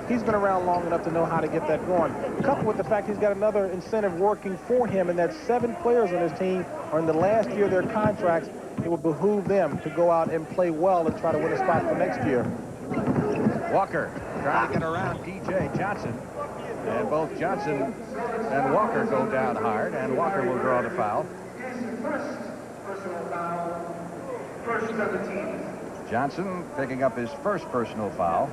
He's been around long enough to know how to get that going. Coupled with the fact he's got another incentive working for him, and that 7 players on his team are in the last year of their contracts. It will behoove them to go out and play well and try to win a spot for next year. Walker trying to get around D.J. Johnson. And both Johnson and Walker go down hard, and Walker will draw the foul. First of the team. Johnson picking up his first personal foul.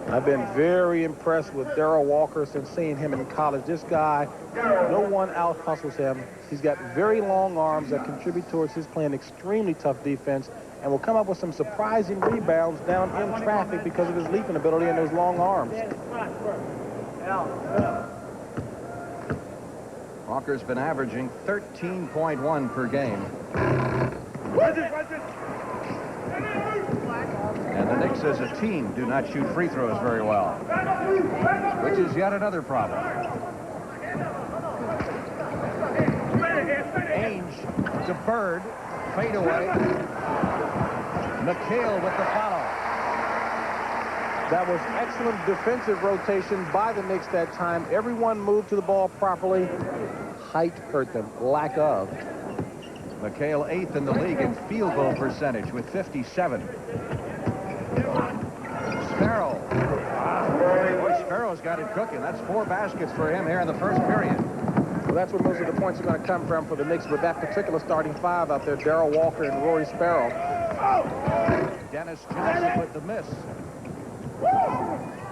I've been very impressed with Darrell Walker since seeing him in college. This guy, no one out-hustles him. He's got very long arms that contribute towards his playing extremely tough defense, and will come up with some surprising rebounds down in traffic because of his leaping ability and those long arms. Walker's been averaging 13.1 per game. And the Knicks as a team do not shoot free throws very well, which is yet another problem. Ainge to Bird, fade away. McHale with the follow. That was excellent defensive rotation by the Knicks that time. Everyone moved to the ball properly. Height hurt them, lack of. McHale 8th in the league in field goal percentage with 57. Sparrow. Boy, Sparrow's got it cooking. That's 4 baskets for him here in the first period. Well, that's where most of the points are going to come from for the Knicks with that particular starting 5 out there, Darrell Walker and Rory Sparrow. Dennis Johnson with the miss.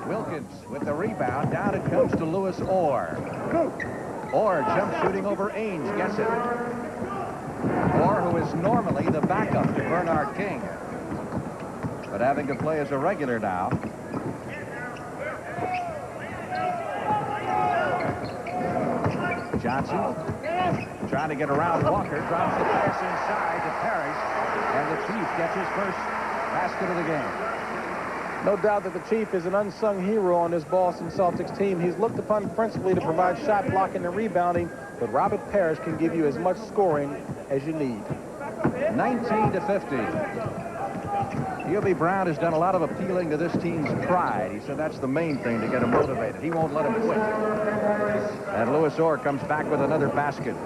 Wilkins with the rebound. Down it comes to Lewis Orr. Orr jump shooting over Ainge. Gets it. Orr, who is normally the backup to Bernard King, but having to play as a regular now. Johnson trying to get around Walker. Drops the pass inside to Parrish, and the Chief gets his first basket of the game. No doubt that the Chief is an unsung hero on this Boston Celtics team. He's looked upon principally to provide shot blocking and rebounding, but Robert Parrish can give you as much scoring as you need. 19-50. Hubie Brown has done a lot of appealing to this team's pride. He said that's the main thing to get him motivated. He won't let him quit. And Lewis Orr comes back with another basket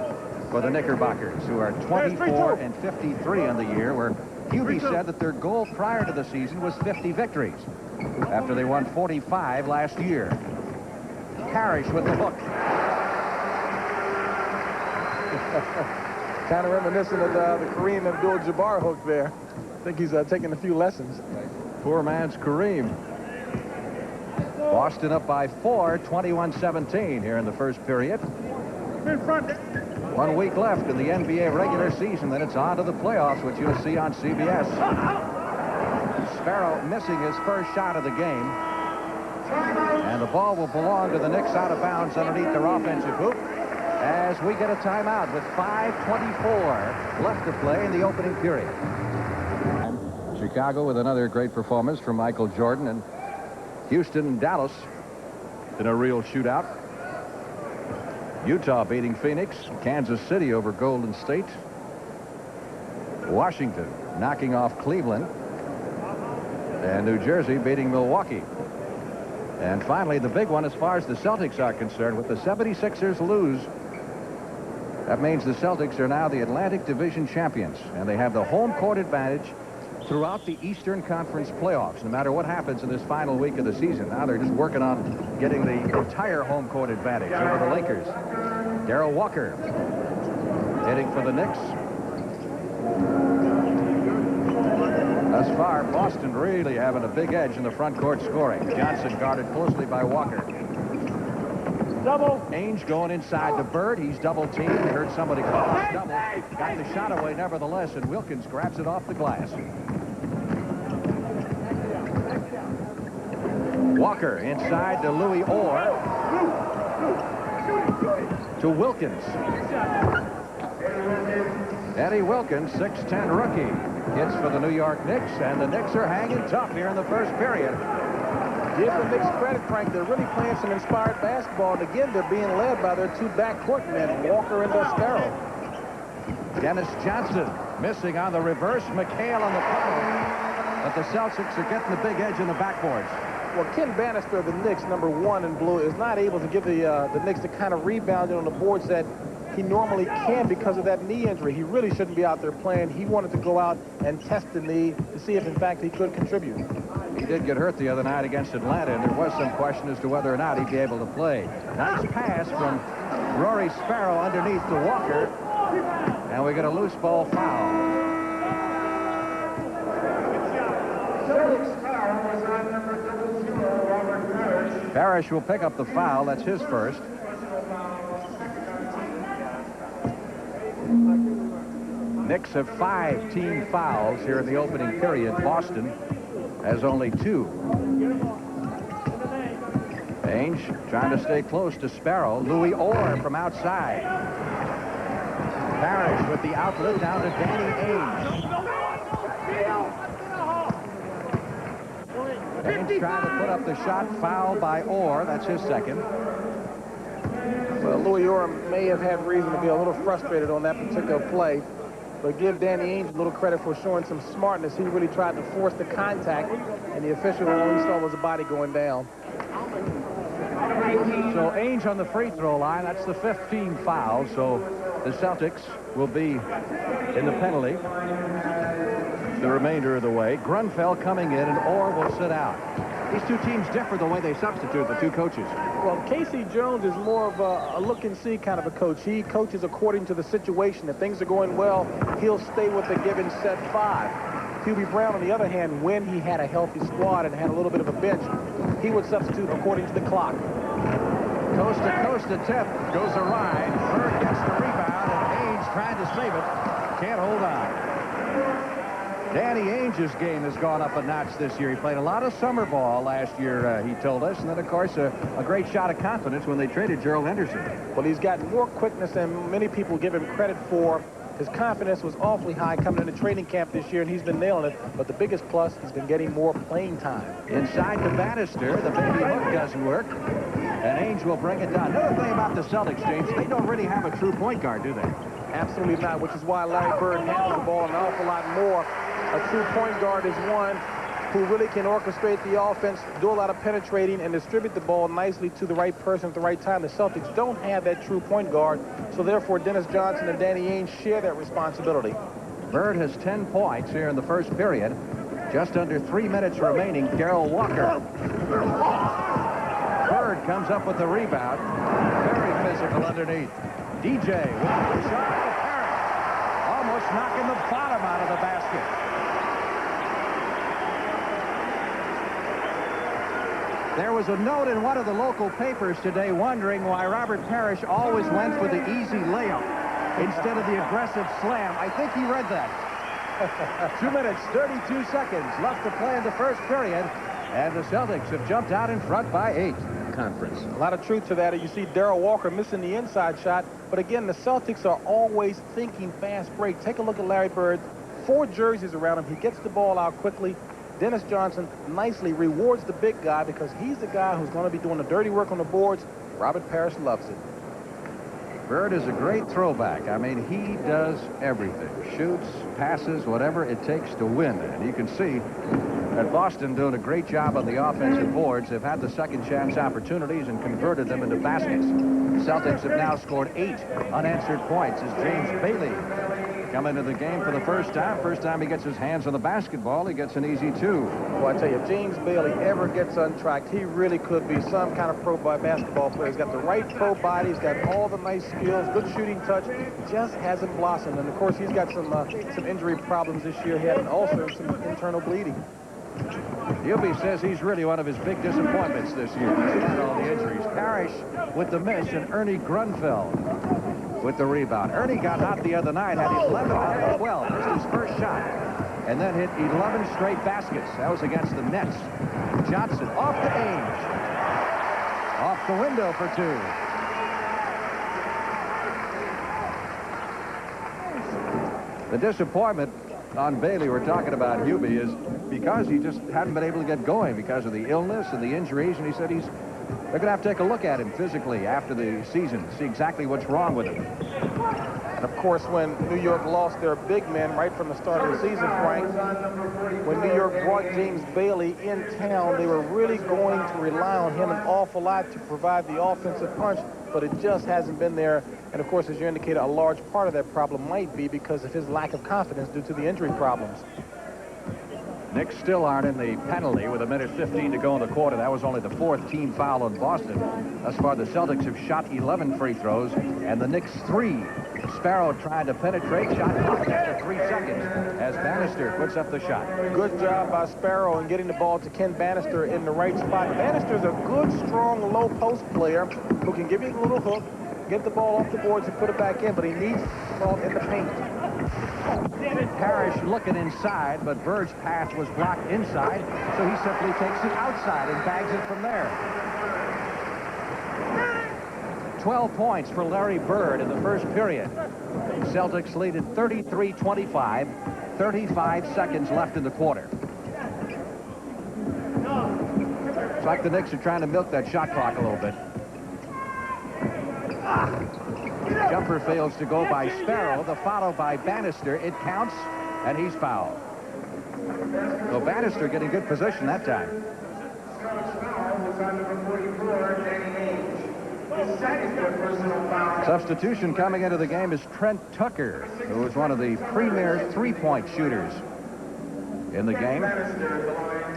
for the Knickerbockers, who are 24-53 in the year, where Hubie said that their goal prior to the season was 50 victories after they won 45 last year. Parrish with the hook. Kind of reminiscent of the Kareem Abdul-Jabbar hook there. I think he's taking a few lessons. Poor man's Kareem. Boston up by 4, 21-17 here in the first period. 1 week left in the NBA regular season, then it's on to the playoffs, which you'll see on CBS. Sparrow missing his first shot of the game. And the ball will belong to the Knicks out of bounds underneath their offensive hoop as we get a timeout with 5:24 left to play in the opening period. Chicago with another great performance from Michael Jordan, and Houston and Dallas in a real shootout. Utah beating Phoenix, Kansas City over Golden State, Washington knocking off Cleveland, and New Jersey beating Milwaukee. And finally, the big one as far as the Celtics are concerned, with the 76ers lose, that means the Celtics are now the Atlantic Division champions, and they have the home court advantage throughout the Eastern Conference playoffs, no matter what happens in this final week of the season. Now they're just working on getting the entire home court advantage over the Lakers. Darrell Walker hitting for the Knicks. Thus far, Boston really having a big edge in the front court scoring. Johnson guarded closely by Walker. Double. Ainge going inside to Bird. He's double teamed. He heard somebody call a double. Got the shot away nevertheless, and Wilkins grabs it off the glass. Walker inside to Louis Orr. To Wilkins. Eddie Wilkins, 6'10" rookie, hits for the New York Knicks, and the Knicks are hanging tough here in the first period. Give the Knicks credit, Frank. They're really playing some inspired basketball, and again, they're being led by their 2 backcourt men, Walker and Sparrow. Dennis Johnson missing on the reverse. McHale on the cover. But the Celtics are getting the big edge in the backboards. Well, Ken Bannister, the Knicks, #1 in blue, is not able to give the Knicks the kind of rebounding on the boards that he normally can because of that knee injury. He really shouldn't be out there playing. He wanted to go out and test the knee to see if, in fact, he could contribute. He did get hurt the other night against Atlanta, and there was some question as to whether or not he'd be able to play. Nice pass from Rory Sparrow underneath to Walker, and we get a loose ball foul. Parrish will pick up the foul. That's his first. Knicks have 5 team fouls here in the opening period. Boston has only 2. Ainge trying to stay close to Sparrow. Louis Orr from outside. Parrish with the outlet down to Danny Ainge. Ainge trying to put up the shot. Foul by Orr. That's his second. Well, Louis Orr may have had reason to be a little frustrated on that particular play. But give Danny Ainge a little credit for showing some smartness. He really tried to force the contact, and the official only saw was a body going down. So Ainge on the free throw line. That's the 15th foul. So the Celtics will be in the penalty the remainder of the way. Grunfeld coming in, and Orr will sit out. These two teams differ the way they substitute, the two coaches. Well, Casey Jones is more of a look-and-see kind of a coach. He coaches according to the situation. If things are going well, he'll stay with the given set 5. Hubie Brown, on the other hand, when he had a healthy squad and had a little bit of a bench, he would substitute according to the clock. Coast-to-coast attempt goes awry. Bird gets the rebound, and Ainge trying to save it. Can't hold on. Danny Ainge's game has gone up a notch this year. He played a lot of summer ball last year, he told us. And then, of course, a great shot of confidence when they traded Gerald Henderson. Well, he's gotten more quickness than many people give him credit for. His confidence was awfully high coming into training camp this year, and he's been nailing it. But the biggest plus, he's been getting more playing time. Inside the Bannister, the baby hook doesn't work. And Ainge will bring it down. Another thing about the Celtics, James, they don't really have a true point guard, do they? Absolutely not, which is why Larry Bird handles the ball an awful lot more. A true point guard is one who really can orchestrate the offense, do a lot of penetrating, and distribute the ball nicely to the right person at the right time. The Celtics don't have that true point guard, so therefore Dennis Johnson and Danny Ainge share that responsibility. Bird has 10 points here in the first period. Just under 3 minutes remaining. Darrell Walker. Bird comes up with the rebound. Very physical underneath. DJ with the shot to Parrish. Almost knocking the bottom out of the basket. There was a note in one of the local papers today wondering why Robert Parrish always went for the easy layup instead of the aggressive slam. I think he read that. 2 minutes, 32 seconds left to play in the first period, and the Celtics have jumped out in front by 8. Conference. A lot of truth to that. You see Darrell Walker missing the inside shot, but again, the Celtics are always thinking fast break. Take a look at Larry Bird. 4 jerseys around him. He gets the ball out quickly. Dennis Johnson nicely rewards the big guy because he's the guy who's going to be doing the dirty work on the boards. Robert Parrish loves it. Bird is a great throwback. I mean, he does everything. Shoots, passes, whatever it takes to win. And you can see that Boston doing a great job on the offensive boards. They've had the second chance opportunities and converted them into baskets. The Celtics have now scored 8 unanswered points as James Bailey come into the game for the first time. First time he gets his hands on the basketball, he gets an easy 2. Well, I tell you, if James Bailey ever gets untracked, he really could be some kind of pro basketball player. He's got the right pro body. He's got all the nice skills, good shooting touch. Just hasn't blossomed. And, of course, he's got some injury problems this year. He had an ulcer and some internal bleeding. Hubie says he's really one of his big disappointments this year. Despite all the injuries. Parrish with the miss, and Ernie Grunfeld with the rebound. Ernie got hot the other night, had 11 out of 12. Missed his first shot, and then hit 11 straight baskets. That was against the Nets. Johnson off to Ainge. Off the window for 2. The disappointment on Bailey, we're talking about Hubie, is because he just hadn't been able to get going because of the illness and the injuries, and he said they're going to have to take a look at him physically after the season, see exactly what's wrong with him. And of course, when New York lost their big men right from the start of the season, Frank, when New York brought James Bailey in town, they were really going to rely on him an awful lot to provide the offensive punch, but it just hasn't been there. And of course, as you indicated, a large part of that problem might be because of his lack of confidence due to the injury problems. Knicks still aren't in the penalty with 1:15 to go in the quarter. That was only the 4th team foul on Boston. Thus far, the Celtics have shot 11 free throws, and the Knicks 3. Sparrow trying to penetrate, shot blocked after 3 seconds as Bannister puts up the shot. Good job by Sparrow in getting the ball to Ken Bannister in the right spot. Bannister's a good, strong, low post player who can give you a little hook, get the ball off the boards and put it back in, but he needs the ball in the paint. Parrish looking inside, but Bird's path was blocked inside, so he simply takes it outside and bags it from there. 12 points for Larry Bird in the first period. Celtics lead at 33-25, 35 seconds left in the quarter. It's like the Knicks are trying to milk that shot clock a little bit. Jumper fails to go by Sparrow. The follow by Bannister. It counts, and he's fouled. So Bannister getting good position that time. Substitution coming into the game is Trent Tucker, who is one of the premier three-point shooters in the game.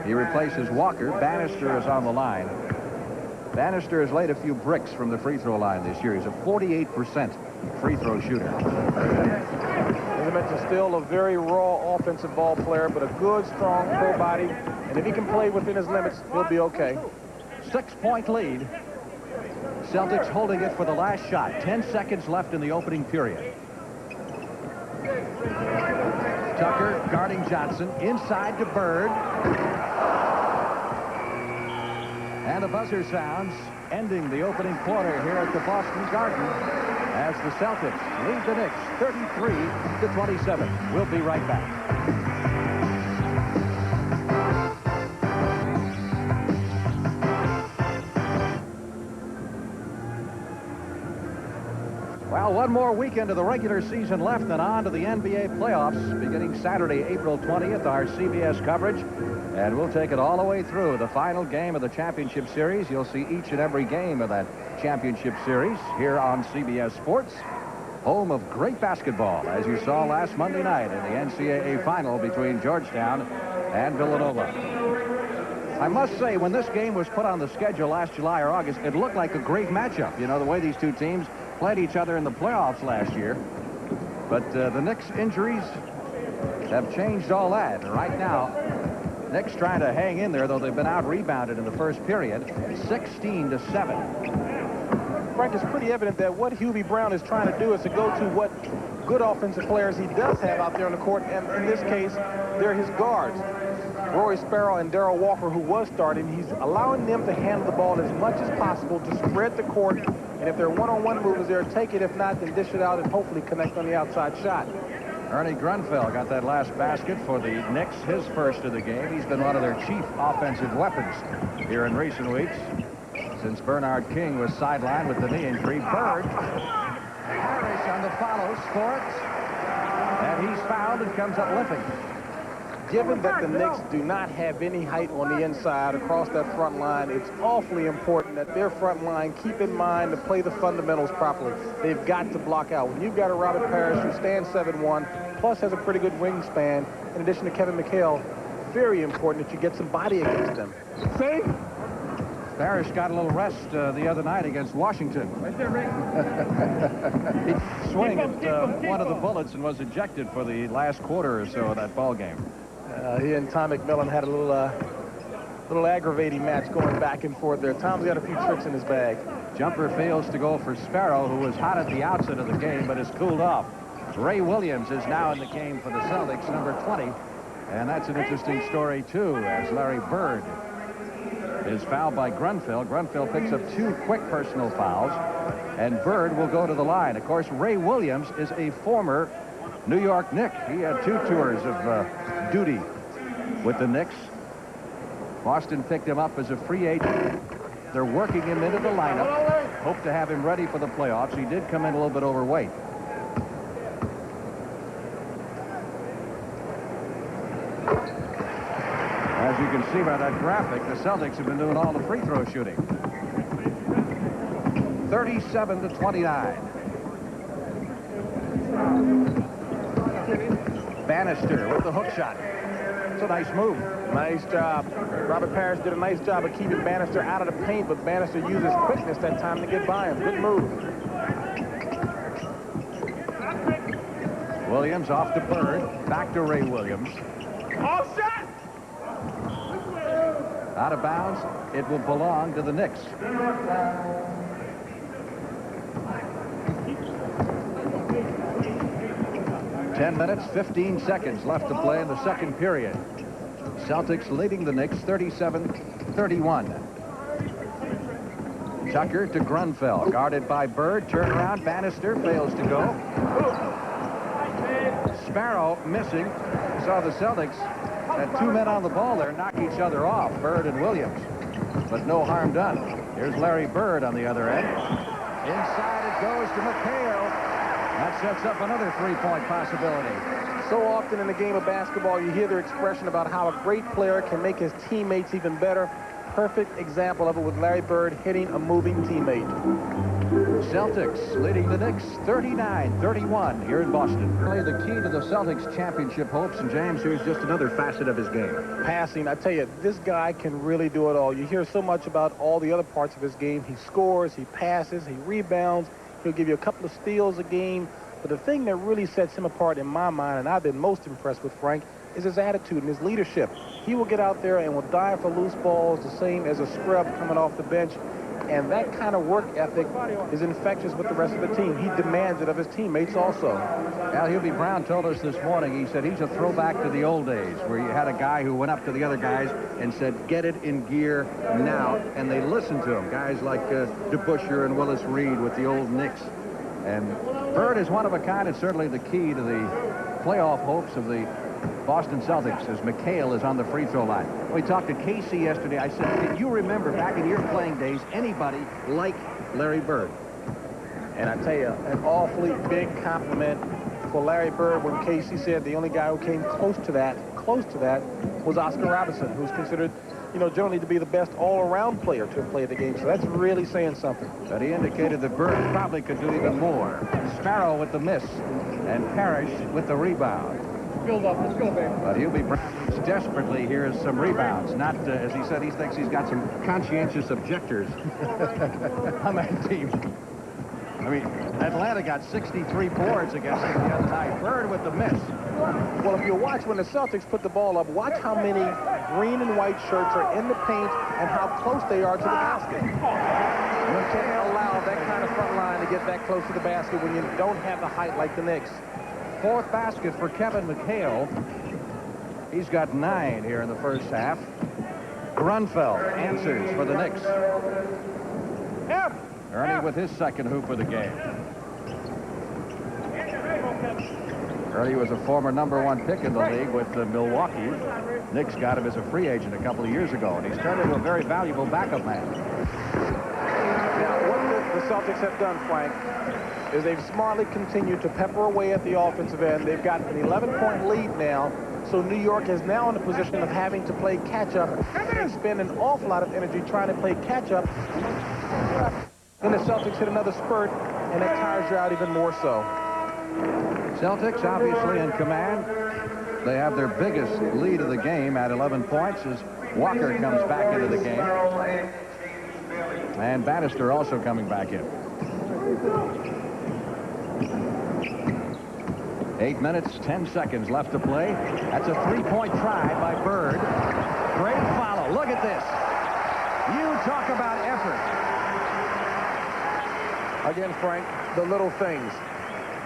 He replaces Walker. Bannister is on the line. Bannister has laid a few bricks from the free throw line this year. He's a 48% free throw shooter. As I mentioned, still a very raw offensive ball player, but a good, strong pro body. And if he can play within his limits, he'll be okay. 6-point lead. Celtics holding it for the last shot. 10 seconds left in the opening period. Tucker guarding Johnson. Inside to Bird. And the buzzer sounds, ending the opening quarter here at the Boston Garden as the Celtics lead the Knicks 33-27. We'll be right back. Well, one more weekend of the regular season left and on to the NBA playoffs beginning Saturday, April 20th, our CBS coverage. And we'll take it all the way through the final game of the championship series. You'll see each and every game of that championship series here on CBS Sports, home of great basketball, as you saw last Monday night in the NCAA final between Georgetown and Villanova. I must say, when this game was put on the schedule last July or August, it looked like a great matchup. You know, the way these two teams played each other in the playoffs last year. But the Knicks injuries have changed all that. And right now, Knicks trying to hang in there, though they've been out-rebounded in the first period, 16-7. Frank, it's pretty evident that what Hubie Brown is trying to do is to go to what good offensive players he does have out there on the court, and in this case, they're his guards. Rory Sparrow and Darrell Walker, who was starting, he's allowing them to handle the ball as much as possible to spread the court, and if their one-on-one move is there, take it. If not, then dish it out and hopefully connect on the outside shot. Ernie Grunfeld got that last basket for the Knicks, his first of the game. He's been one of their chief offensive weapons here in recent weeks since Bernard King was sidelined with the knee injury. Bird, Harris on the follow, sports, and he's fouled and comes up limping. Given that the Knicks do not have any height on the inside across that front line, it's awfully important that their front line keep in mind to play the fundamentals properly. They've got to block out. When you've got a Robert Parrish who stands 7'1", plus has a pretty good wingspan, in addition to Kevin McHale, very important that you get some body against them. See? Parrish got a little rest the other night against Washington. Right there, Rick. He swung at one of the bullets and was ejected for the last quarter or so of that ball game. He and Tom McMillan had a little aggravating match going back and forth there. Tom's got a few tricks in his bag. Jumper fails to go for Sparrow, who was hot at the outset of the game, but has cooled off. Ray Williams is now in the game for the Celtics, number 20. And that's an interesting story, too, as Larry Bird is fouled by Grunfeld. Grunfeld picks up 2 quick personal fouls, and Bird will go to the line. Of course, Ray Williams is a former New York Knick. He had 2 tours of duty with the Knicks. Boston picked him up as a free agent. They're working him into the lineup. Hope to have him ready for the playoffs. He did come in a little bit overweight. See by that graphic, the Celtics have been doing all the free throw shooting. 37-29. Bannister with the hook shot. It's a nice move. Nice job. Robert Parrish did a nice job of keeping Bannister out of the paint, but Bannister used his quickness that time to get by him. Good move. Williams off to Bird. Back to Ray Williams. Off shot! Out of bounds. It will belong to the Knicks. 10 minutes, 15 seconds left to play in the second period. Celtics leading the Knicks 37-31. Tucker to Grunfeld, guarded by Bird. Turnaround, Bannister fails to go. Sparrow missing. Saw the Celtics had 2 men on the ball there knock each other off, Bird and Williams. But no harm done. Here's Larry Bird on the other end. Inside it goes to McHale. That sets up another three-point possibility. So often in the game of basketball, you hear their expression about how a great player can make his teammates even better. Perfect example of it with Larry Bird hitting a moving teammate. Celtics leading the Knicks 39-31 here in Boston. Really the key to the Celtics championship hopes, and James, here's just another facet of his game. Passing, I tell you, this guy can really do it all. You hear so much about all the other parts of his game. He scores, he passes, he rebounds. He'll give you a couple of steals a game. But the thing that really sets him apart in my mind, and I've been most impressed with Frank, is his attitude and his leadership. He will get out there and will dive for loose balls the same as a scrub coming off the bench. And that kind of work ethic is infectious with the rest of the team. He demands it of his teammates also. Al Hubie Brown told us this morning, he said he's a throwback to the old days where you had a guy who went up to the other guys and said, get it in gear now. And they listened to him. Guys like DeBusschere and Willis Reed with the old Knicks. And Bird is one of a kind. It's certainly the key to the playoff hopes of the Boston Celtics as McHale is on the free throw line. We talked to Casey yesterday. I said, did you remember back in your playing days anybody like Larry Bird? And I tell you, an awfully big compliment for Larry Bird when Casey said the only guy who came close to that was Oscar Robertson, who's considered, generally to be the best all-around player to have played the game. So that's really saying something. But he indicated that Bird probably could do even more. Sparrow with the miss and Parrish with the rebound. Build up. Let's go, baby. But Hubie Brown needs desperately here some rebounds. Not, as he said, he thinks he's got some conscientious objectors on that team. I mean, Atlanta got 63 boards against him the other night. Bird with the miss. Well, if you watch when the Celtics put the ball up, watch how many green and white shirts are in the paint and how close they are to the basket. You can't allow that kind of front line to get that close to the basket when you don't have the height like the Knicks. Fourth basket for Kevin McHale. He's got 9 here in the first half. Grunfeld answers for the Knicks. Ernie with his second hoop of the game. Ernie was a former #1 pick in the league with Milwaukee. Knicks got him as a free agent a couple of years ago, and he's turned into a very valuable backup man. Now, what the Celtics have done, Frank, is they've smartly continued to pepper away at the offensive end. They've got an 11-point lead now, so New York is now in the position of having to play catch-up. They spend an awful lot of energy trying to play catch-up. Then the Celtics hit another spurt, and that tires you out even more so. Celtics obviously in command. They have their biggest lead of the game at 11 points as Walker comes back into the game. And Bannister also coming back in. 8 minutes, 10 seconds left to play. That's a three-point try by Bird. Great follow. Look at this. You talk about effort. Again, Frank, the little things.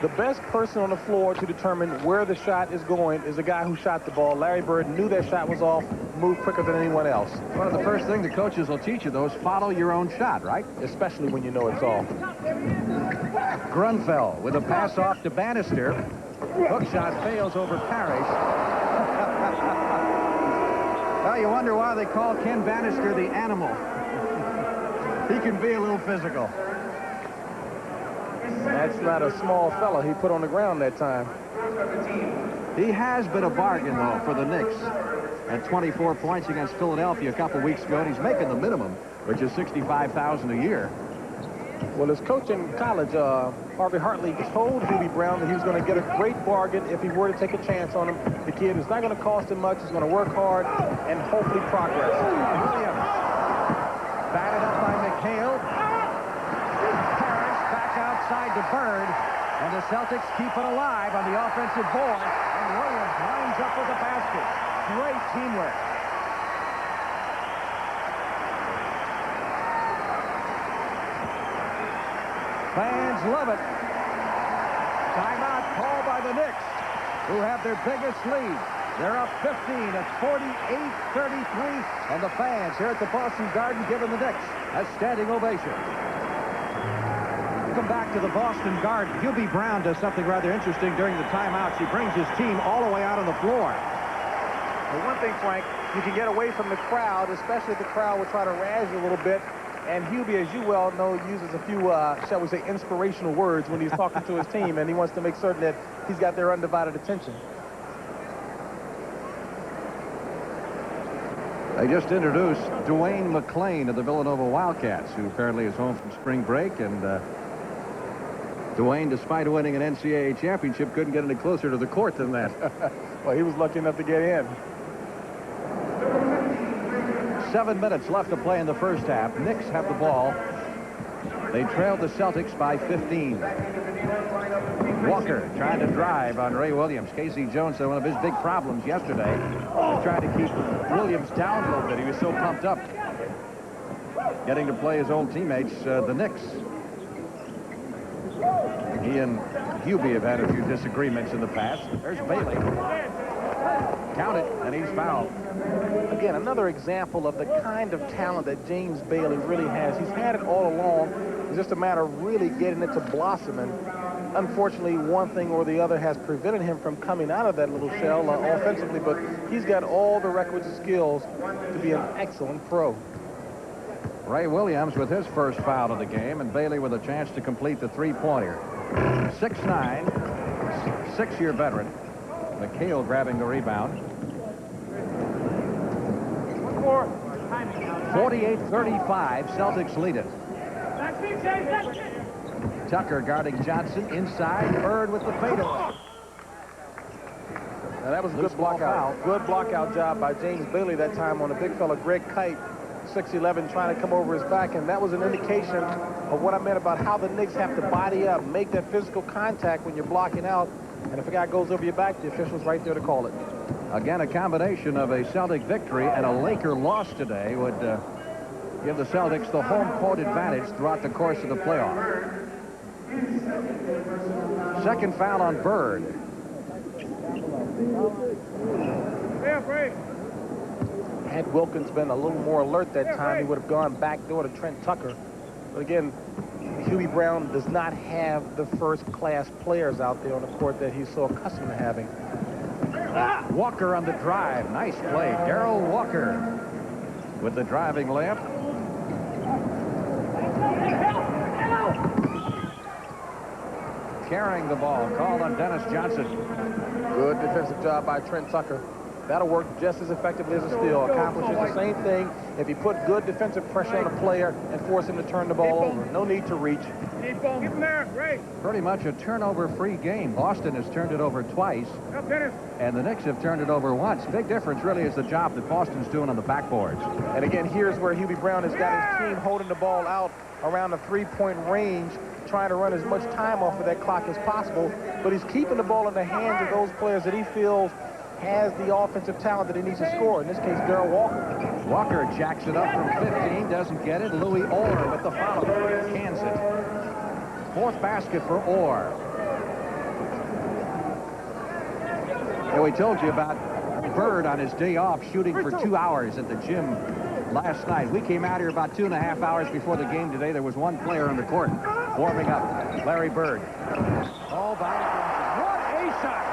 The best person on the floor to determine where the shot is going is the guy who shot the ball. Larry Bird knew that shot was off, moved quicker than anyone else. Well, the first thing the coaches will teach you, though, is follow your own shot, right? Especially when you know it's off. Grunfeld with a pass off to Bannister. Hook shot fails over Parrish. Well, you wonder why they call Ken Bannister the animal. He can be a little physical. That's not a small fella he put on the ground that time. He has been a bargain, though, for the Knicks. and 24 points against Philadelphia a couple weeks ago, and he's making the minimum, which is $65,000 a year. Well, his coach in college, Harvey Hartley, told Hubie Brown that he was going to get a great bargain if he were to take a chance on him. The kid is not going to cost him much. He's going to work hard and hopefully progress. Williams. Batted up by McHale. Harris back outside to Bird. And the Celtics keep it alive on the offensive board. And Williams lines up with the basket. Great teamwork. Fans love it. Timeout called by the Knicks, who have their biggest lead. They're up 15 at 48-33. And the fans here at the Boston Garden giving the Knicks a standing ovation. Welcome back to the Boston Garden. Hubie Brown does something rather interesting during the timeouts. He brings his team all the way out on the floor. Well, one thing, Frank, you can get away from the crowd, especially if the crowd will try to razz you a little bit. And Hubie, as you well know, uses a few, shall we say, inspirational words when he's talking to his team, and he wants to make certain that he's got their undivided attention. They just introduced Dwayne McClain of the Villanova Wildcats, who apparently is home from spring break. And Dwayne, despite winning an NCAA championship, couldn't get any closer to the court than that. Well, he was lucky enough to get in. 7 minutes left to play in the first half. Knicks have the ball. They trailed the Celtics by 15. Walker trying to drive on Ray Williams. Casey Jones said one of his big problems yesterday was trying to keep Williams down a little bit. He was so pumped up getting to play his old teammates, the Knicks. He and Hubie have had a few disagreements in the past. There's Bailey. Count it, and he's fouled. Again, another example of the kind of talent that James Bailey really has. He's had it all along. It's just a matter of really getting it to blossom. And unfortunately, one thing or the other has prevented him from coming out of that little shell offensively. But he's got all the requisite skills to be an excellent pro. Ray Williams with his first foul of the game, and Bailey with a chance to complete the three-pointer. 6'9", six-year veteran. McHale grabbing the rebound. 48-35, Celtics lead it. Tucker guarding Johnson inside. Bird with the fadeaway. Now that was a good block out. Good block out job by James Bailey that time on the big fella Greg Kite, 6'11", trying to come over his back, and that was an indication of what I meant about how the Knicks have to body up, make that physical contact when you're blocking out. And if a guy goes over your back, the official's right there to call it. Again, a combination of a Celtic victory and a Laker loss today would give the Celtics the home court advantage throughout the course of the playoff. Second foul on Bird. Had Wilkins been a little more alert that time, he would have gone back door to Trent Tucker. But again, Hubie Brown does not have the first-class players out there on the court that he's so accustomed to having. Walker on the drive. Nice play. Darrell Walker with the driving layup. Carrying the ball. Called on Dennis Johnson. Good defensive job by Trent Tucker. That'll work just as effectively as a steal. Accomplishes the same thing if you put good defensive pressure on a player and force him to turn the ball over. No need to reach. Keep him there, Ray. Pretty much a turnover-free game. Boston has turned it over twice, and the Knicks have turned it over once. Big difference really is the job that Boston's doing on the backboards. And again, here's where Hubie Brown has got his team holding the ball out around the three-point range, trying to run as much time off of that clock as possible, but he's keeping the ball in the hands of those players that he feels has the offensive talent that he needs to score. In this case, Darrell Walker. Walker jacks it up from 15, doesn't get it. Louis Orr with the follow. Cans it. Fourth basket for Orr. And we told you about Bird on his day off shooting for 2 hours at the gym last night. We came out here about 2.5 hours before the game today. There was one player on the court warming up, Larry Bird. All by what a shot!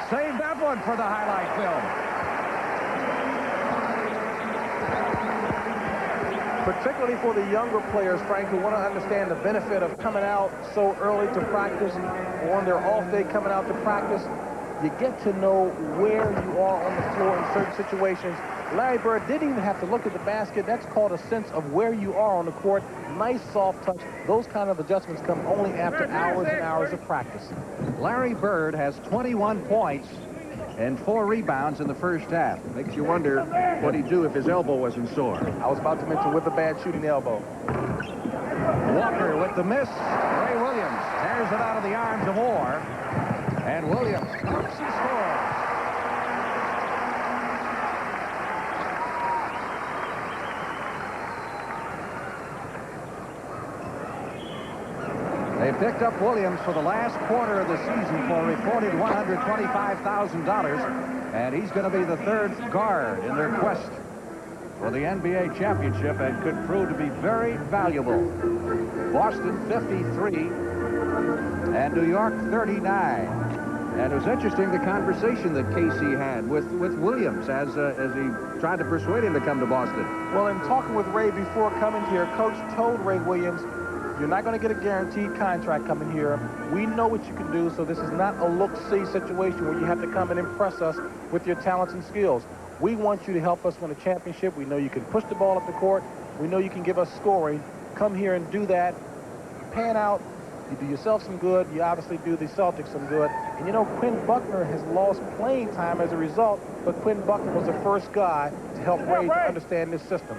Save that one for the highlight film. Particularly for the younger players, Frank, who want to understand the benefit of coming out so early to practice, or on their off day coming out to practice. You get to know where you are on the floor in certain situations. Larry Bird didn't even have to look at the basket. That's called a sense of where you are on the court. Nice soft touch. Those kind of adjustments come only after hours and hours of practice. Larry Bird has 21 points and 4 rebounds in the first half. Makes you wonder what he'd do if his elbow wasn't sore. I was about to mention with a bad shooting elbow. Walker with the miss. Ray Williams tears it out of the arms of Orr. And Williams ups and scores. They picked up Williams for the last quarter of the season for a reported $125,000, and he's going to be the 3rd guard in their quest for the NBA championship and could prove to be very valuable. Boston 53 and New York 39. And it was interesting the conversation that Casey had with Williams as he tried to persuade him to come to Boston. Well, in talking with Ray before coming here, Coach told Ray Williams, you're not going to get a guaranteed contract coming here. We know what you can do, so this is not a look-see situation where you have to come and impress us with your talents and skills. We want you to help us win a championship. We know you can push the ball up the court. We know you can give us scoring. Come here and do that. Pan out. You do yourself some good. You obviously do the Celtics some good. And you know, Quinn Buckner has lost playing time as a result, but Quinn Buckner was the first guy to help Ray to understand this system.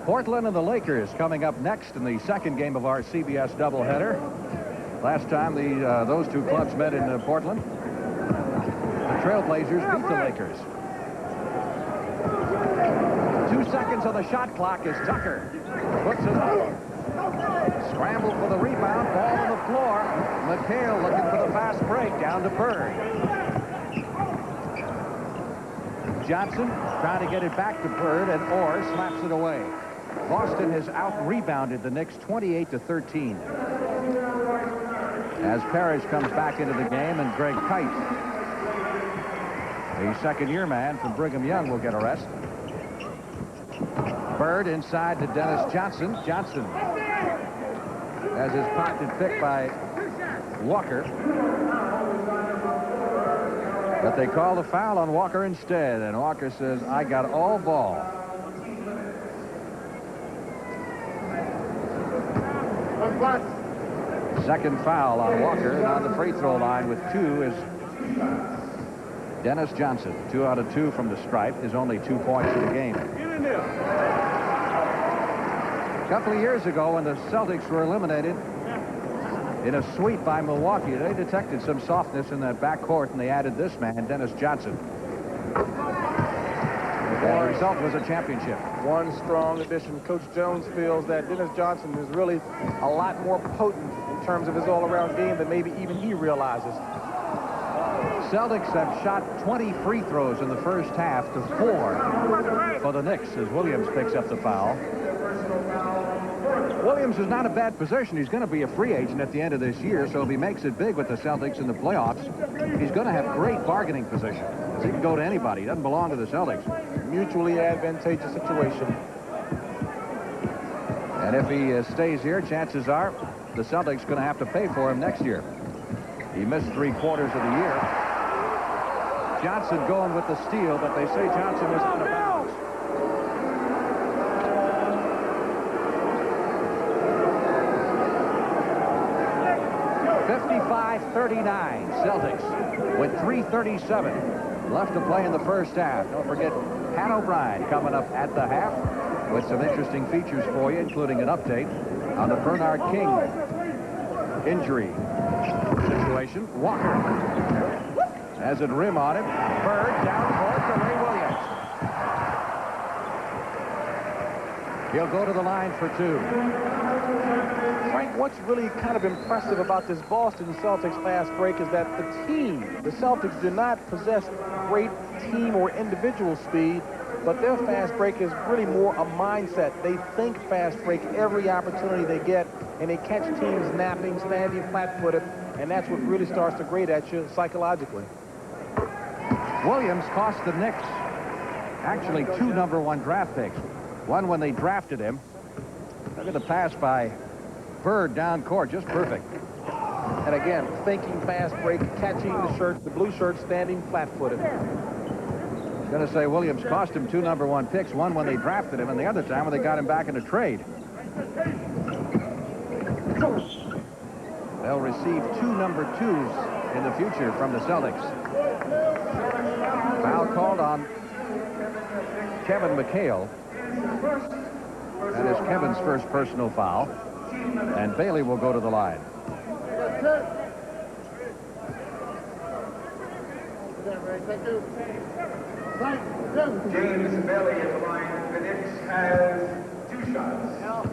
Portland and the Lakers coming up next in the second game of our CBS doubleheader. Last time those two clubs met in Portland, the Trailblazers beat the Lakers. 2 seconds on the shot clock as Tucker puts it up. Scramble for the rebound, ball on the floor. McHale looking for the fast break down to Bird. Johnson trying to get it back to Bird, and Orr slaps it away. Boston has out-rebounded the Knicks 28-13. As Parrish comes back into the game, and Greg Kite, the second-year man from Brigham Young, will get a rest. Bird inside to Dennis Johnson. Johnson has his pocket picked by Walker. But they call the foul on Walker instead, and Walker says, I got all ball. Second foul on Walker, and on the free throw line with 2 is Dennis Johnson. 2 out of 2 from the stripe, his only 2 points in the game. A couple of years ago, when the Celtics were eliminated in a sweep by Milwaukee, they detected some softness in that backcourt, and they added this man, Dennis Johnson. And the result was a championship. One strong addition. Coach Jones feels that Dennis Johnson is really a lot more potent in terms of his all-around game than maybe even he realizes. Celtics have shot 20 free throws in the first half to 4 for the Knicks as Williams picks up the foul. Williams is not a bad position. He's going to be a free agent at the end of this year, so if he makes it big with the Celtics in the playoffs, he's going to have great bargaining position. He can go to anybody. He doesn't belong to the Celtics. Mutually advantageous situation. And if he stays here, chances are the Celtics are going to have to pay for him next year. He missed 3 quarters of the year. Johnson going with the steal, but they say Johnson was out of bounds. (55-39) Celtics with 3:37 left to play in the first half. Don't forget Pat O'Brien coming up at the half with some interesting features for you, including an update on the Bernard King injury situation. Walker has it rim on him. Bird down court to Ray Williams. He'll go to the line for 2. Frank, what's really kind of impressive about this Boston Celtics fast break is that the Celtics, do not possess great team or individual speed, but their fast break is really more a mindset. They think fast break every opportunity they get, and they catch teams napping, standing flat-footed, and that's what really starts to grate at you psychologically. Williams cost the Knicks actually 2 #1 draft picks. One when they drafted him. Look at the pass by Bird down court, just perfect. And again, faking fast break, catching the blue shirt, standing flat-footed. Going to say Williams cost him 2 #1 picks, one when they drafted him and the other time when they got him back in a trade. They'll receive 2 number 2s in the future from the Celtics. Foul called on Kevin McHale. That is Kevin's first personal foul. And Bailey will go to the line. James Bailey at the line. The Knicks has 2 shots.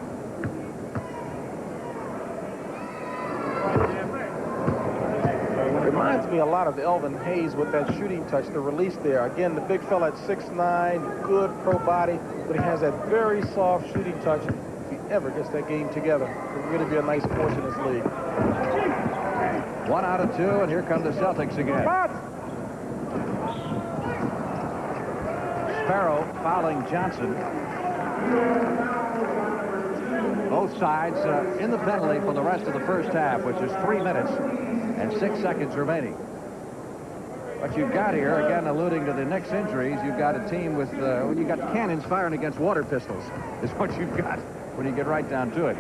Reminds me a lot of Elvin Hayes with that shooting touch, the release there. Again, the big fella at 6'9", good pro body, but he has that very soft shooting touch. If he ever gets that game together, it'll really be a nice force in this league. 1 out of 2, and here come the Celtics again. Sparrow fouling Johnson. Both sides in the penalty for the rest of the first half, which is 3 minutes and 6 seconds remaining. What you've got here, again alluding to the Knicks injuries, you've got a team with, well, you got cannons firing against water pistols, is what you've got when you get right down to it.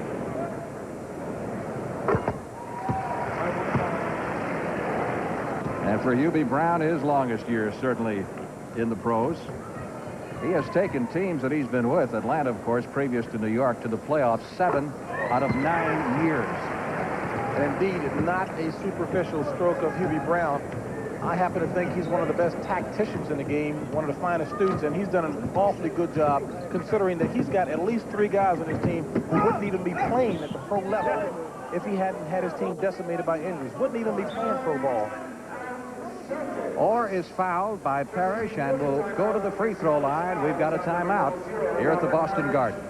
And for Hubie Brown, his longest years certainly in the pros. He has taken teams that he's been with, Atlanta, of course, previous to New York, to the playoffs 7 out of 9 years. And indeed, not a superficial stroke of Hubie Brown. I happen to think he's one of the best tacticians in the game, one of the finest students, and he's done an awfully good job considering that he's got at least 3 guys on his team who wouldn't even be playing at the pro level if he hadn't had his team decimated by injuries. Wouldn't even be playing pro ball. Orr is fouled by Parrish and will go to the free throw line. We've got a timeout here at the Boston Garden.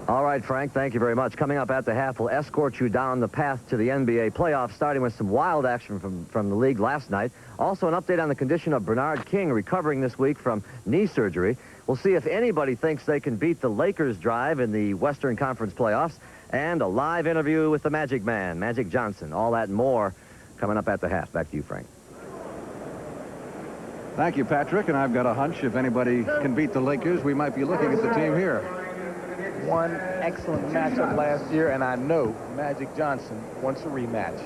All right, Frank, thank you very much. Coming up at the half, we'll escort you down the path to the NBA playoffs, starting with some wild action from the league last night. Also, an update on the condition of Bernard King, recovering this week from knee surgery. We'll see if anybody thinks they can beat the Lakers' drive in the Western Conference playoffs. And a live interview with the Magic Man, Magic Johnson. All that and more coming up at the half. Back to you, Frank. Thank you, Patrick. And I've got a hunch if anybody can beat the Lakers, we might be looking at the team here. One excellent matchup last year, and I know Magic Johnson wants a rematch.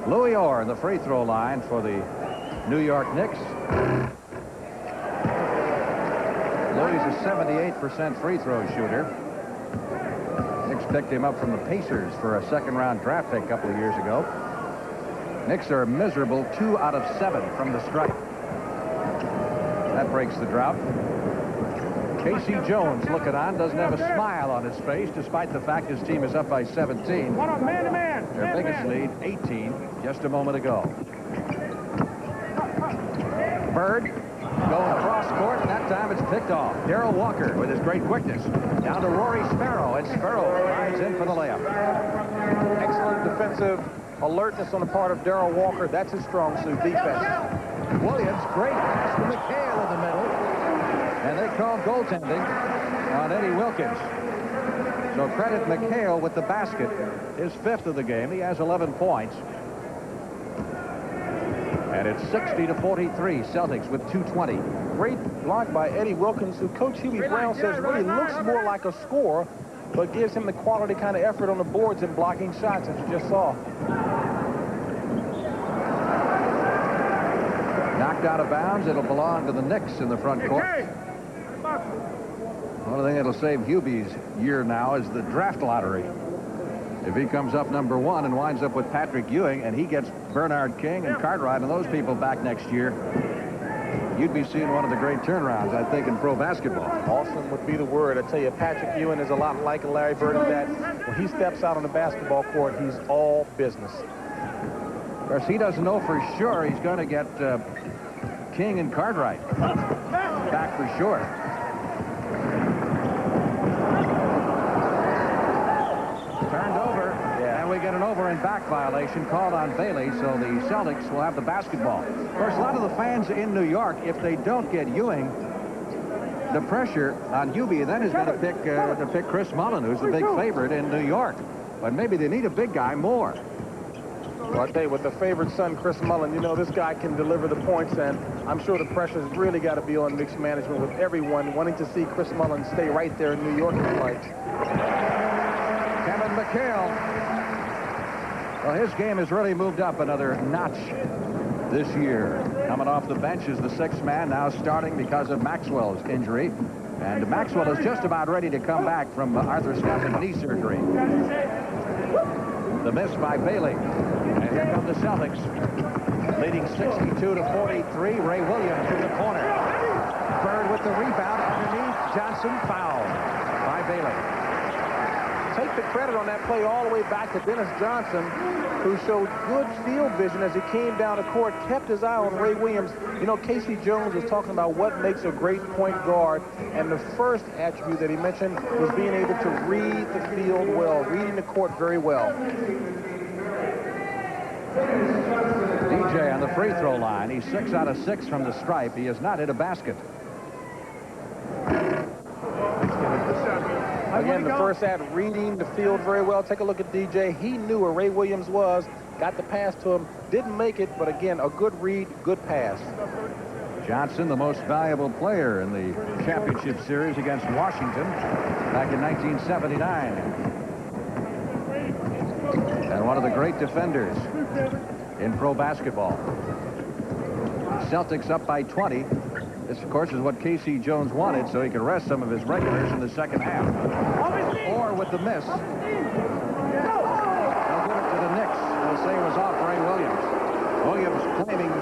Louis Orr in the free throw line for the New York Knicks. Louis is a 78% free throw shooter. Knicks picked him up from the Pacers for a 2nd-round draft pick a couple of years ago. Knicks are miserable 2 out of 7 from the stripe. That breaks the drought. Casey Jones looking on, doesn't have a smile on his face despite the fact his team is up by 17. One on man-to-man. Their biggest lead, 18, just a moment ago. Bird going cross court, and that time it's picked off. Darrell Walker with his great quickness. Down to Rory Sparrow, and Sparrow rides in for the layup. Excellent defensive alertness on the part of Darrell Walker. That's his strong suit, defense. Williams, great pass to McHale in the middle. And they call goaltending on Eddie Wilkins. So credit McHale with the basket, his 5th of the game. He has 11 points. And it's 60-43, Celtics with 2:20. Great block by Eddie Wilkins, who Coach Hubie Brown says really looks more like a scorer, but gives him the quality kind of effort on the boards and blocking shots, as you just saw. Knocked out of bounds. It'll belong to the Knicks in the front court. One thing that'll save Hubie's year now is the draft lottery. If he comes up number 1 and winds up with Patrick Ewing and he gets Bernard King and Cartwright and those people back next year, you'd be seeing one of the great turnarounds, I think, in pro basketball. Awesome would be the word. I tell you, Patrick Ewing is a lot like Larry Bird in that when he steps out on the basketball court, he's all business. Of course, he doesn't know for sure he's going to get King and Cartwright back for sure. Turned over, and we get an over and back violation called on Bailey, so the Celtics will have the basketball. Of course, a lot of the fans in New York, if they don't get Ewing, the pressure on Hubie then is going to pick Chris Mullen, who's the big favorite in New York. But maybe they need a big guy more. Well, I tell you, with the favorite son, Chris Mullen, you know, this guy can deliver the points, and I'm sure the pressure's really got to be on Knicks management with everyone wanting to see Chris Mullen stay right there in New York tonight. Kevin McHale. Well, his game has really moved up another notch this year. Coming off the bench is the sixth man, now starting because of Maxwell's injury. And Maxwell is just about ready to come back from arthroscopic knee surgery. The miss by Bailey. And here come the Celtics, leading 62-43. Ray Williams in the corner. Bird with the rebound underneath. Johnson fouled by Bailey. Take the credit on that play all the way back to Dennis Johnson, who showed good field vision as he came down the court, kept his eye on Ray Williams. You know, Casey Jones was talking about what makes a great point guard, and the first attribute that he mentioned was being able to read the field well, reading the court very well. DJ on the free throw line. He's 6 out of 6 from the stripe. He has not hit a basket. Again, the first at reading the field very well. Take a look at DJ. He knew where Ray Williams was, got the pass to him, didn't make it, but again, a good read, good pass. Johnson, the most valuable player in the championship series against Washington back in 1979. And one of the great defenders in pro basketball. Celtics up by 20. This, of course, is what Casey Jones wanted, so he could rest some of his regulars in the second half. Or with the miss, they'll give it to the Knicks. They'll say it was off Ray Williams. Williams claiming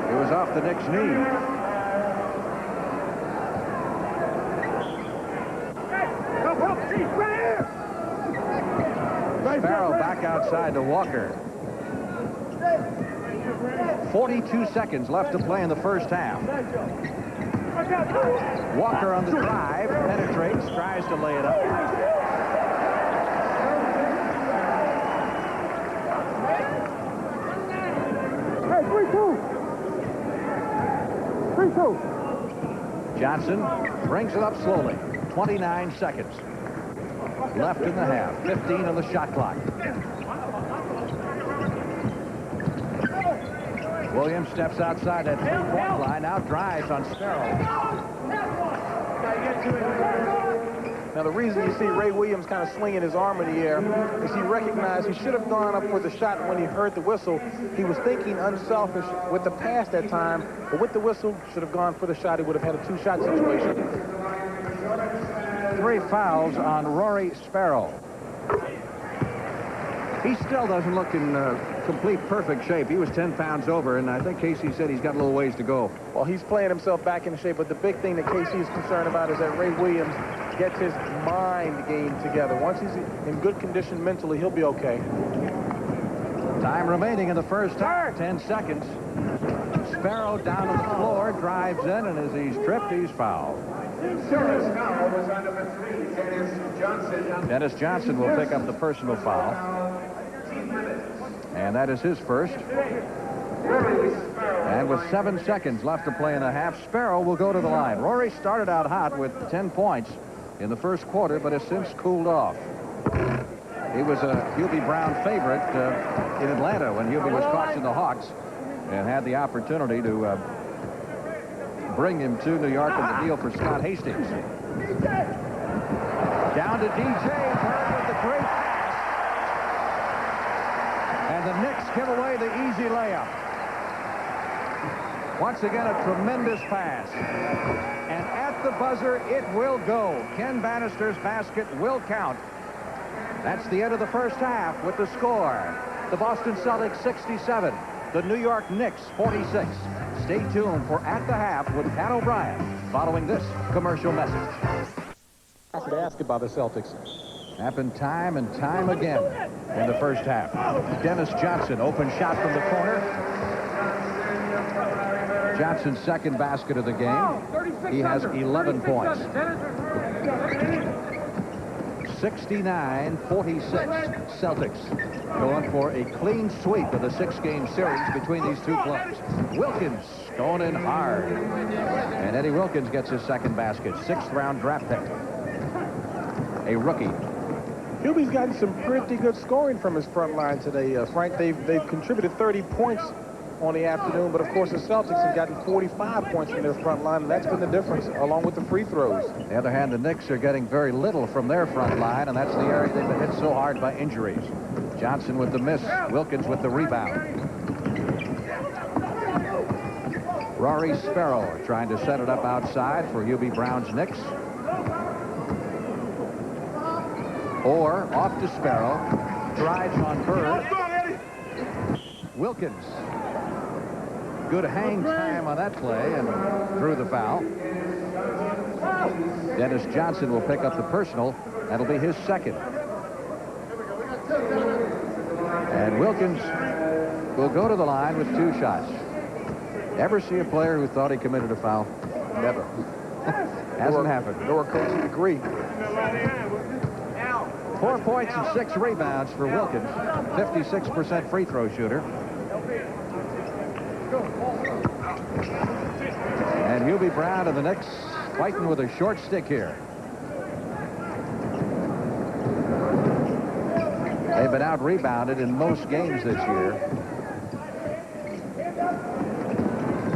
it was off the Knicks' knee. Sparrow back outside to Walker. 42 seconds left to play in the first half. Walker on the drive, penetrates, tries to lay it up. Hey, 3-2. Johnson brings it up slowly. 29 seconds left in the half. 15 on the shot clock. Williams steps outside that three-point line, now drives on Sparrow. Now, the reason you see Ray Williams kind of swinging his arm in the air is he recognized he should have gone up for the shot when he heard the whistle. He was thinking unselfish with the pass that time, but with the whistle, should have gone for the shot. He would have had a two-shot situation. 3 fouls on Rory Sparrow. He still doesn't look in complete perfect shape. He was 10 pounds over, and I think Casey said he's got a little ways to go. Well, he's playing himself back into shape, but the big thing that Casey is concerned about is that Ray Williams gets his mind game together. Once he's in good condition mentally, he'll be okay. Time remaining in the first half, 10 seconds. Sparrow down to the floor, drives in, and as he's tripped, he's fouled. First foul was on number 3, Dennis Johnson. Dennis Johnson will pick up the personal foul. And that is his first. And with 7 seconds left to play in the half, Sparrow will go to the line. Rory started out hot with 10 points in the first quarter, but has since cooled off. He was a Hubie Brown favorite in Atlanta when Hubie was coaching the Hawks and had the opportunity to bring him to New York in the deal for Scott Hastings. Down to DJ, Bird with the great pass. And the Knicks give away the easy layup. Once again, a tremendous pass. And at the buzzer, it will go. Ken Bannister's basket will count. That's the end of the first half with the score. The Boston Celtics 67. The New York Knicks 46. Stay tuned for At the Half with Pat O'Brien following this commercial message. I could ask about the Celtics. Happened time and time again in the first half. Dennis Johnson, open shot from the corner. Johnson's second basket of the game. He has 11 points. 69-46 Celtics. Going for a clean sweep of the 6-game series between these two clubs. Wilkins going in hard. And Eddie Wilkins gets his second basket. 6th-round draft pick. A rookie. Hubie's gotten some pretty good scoring from his front line today, Frank. They've contributed 30 points on the afternoon, but of course the Celtics have gotten 45 points from their front line, and that's been the difference, along with the free throws. On the other hand, the Knicks are getting very little from their front line, and that's the area they've been hit so hard by injuries. Johnson with the miss, Wilkins with the rebound. Rory Sparrow trying to set it up outside for Hubie Brown's Knicks. Or off to Sparrow, drives on Bird. Wilkins. Good hang time on that play and drew the foul. Dennis Johnson will pick up the personal. That'll be his second. And Wilkins will go to the line with 2 shots. Ever see a player who thought he committed a foul? Never. Hasn't happened. Nor coaching degree. 4 points and 6 rebounds for Wilkins. 56% free throw shooter. And Hubie Brown of the Knicks fighting with a short stick here. They've been out-rebounded in most games this year.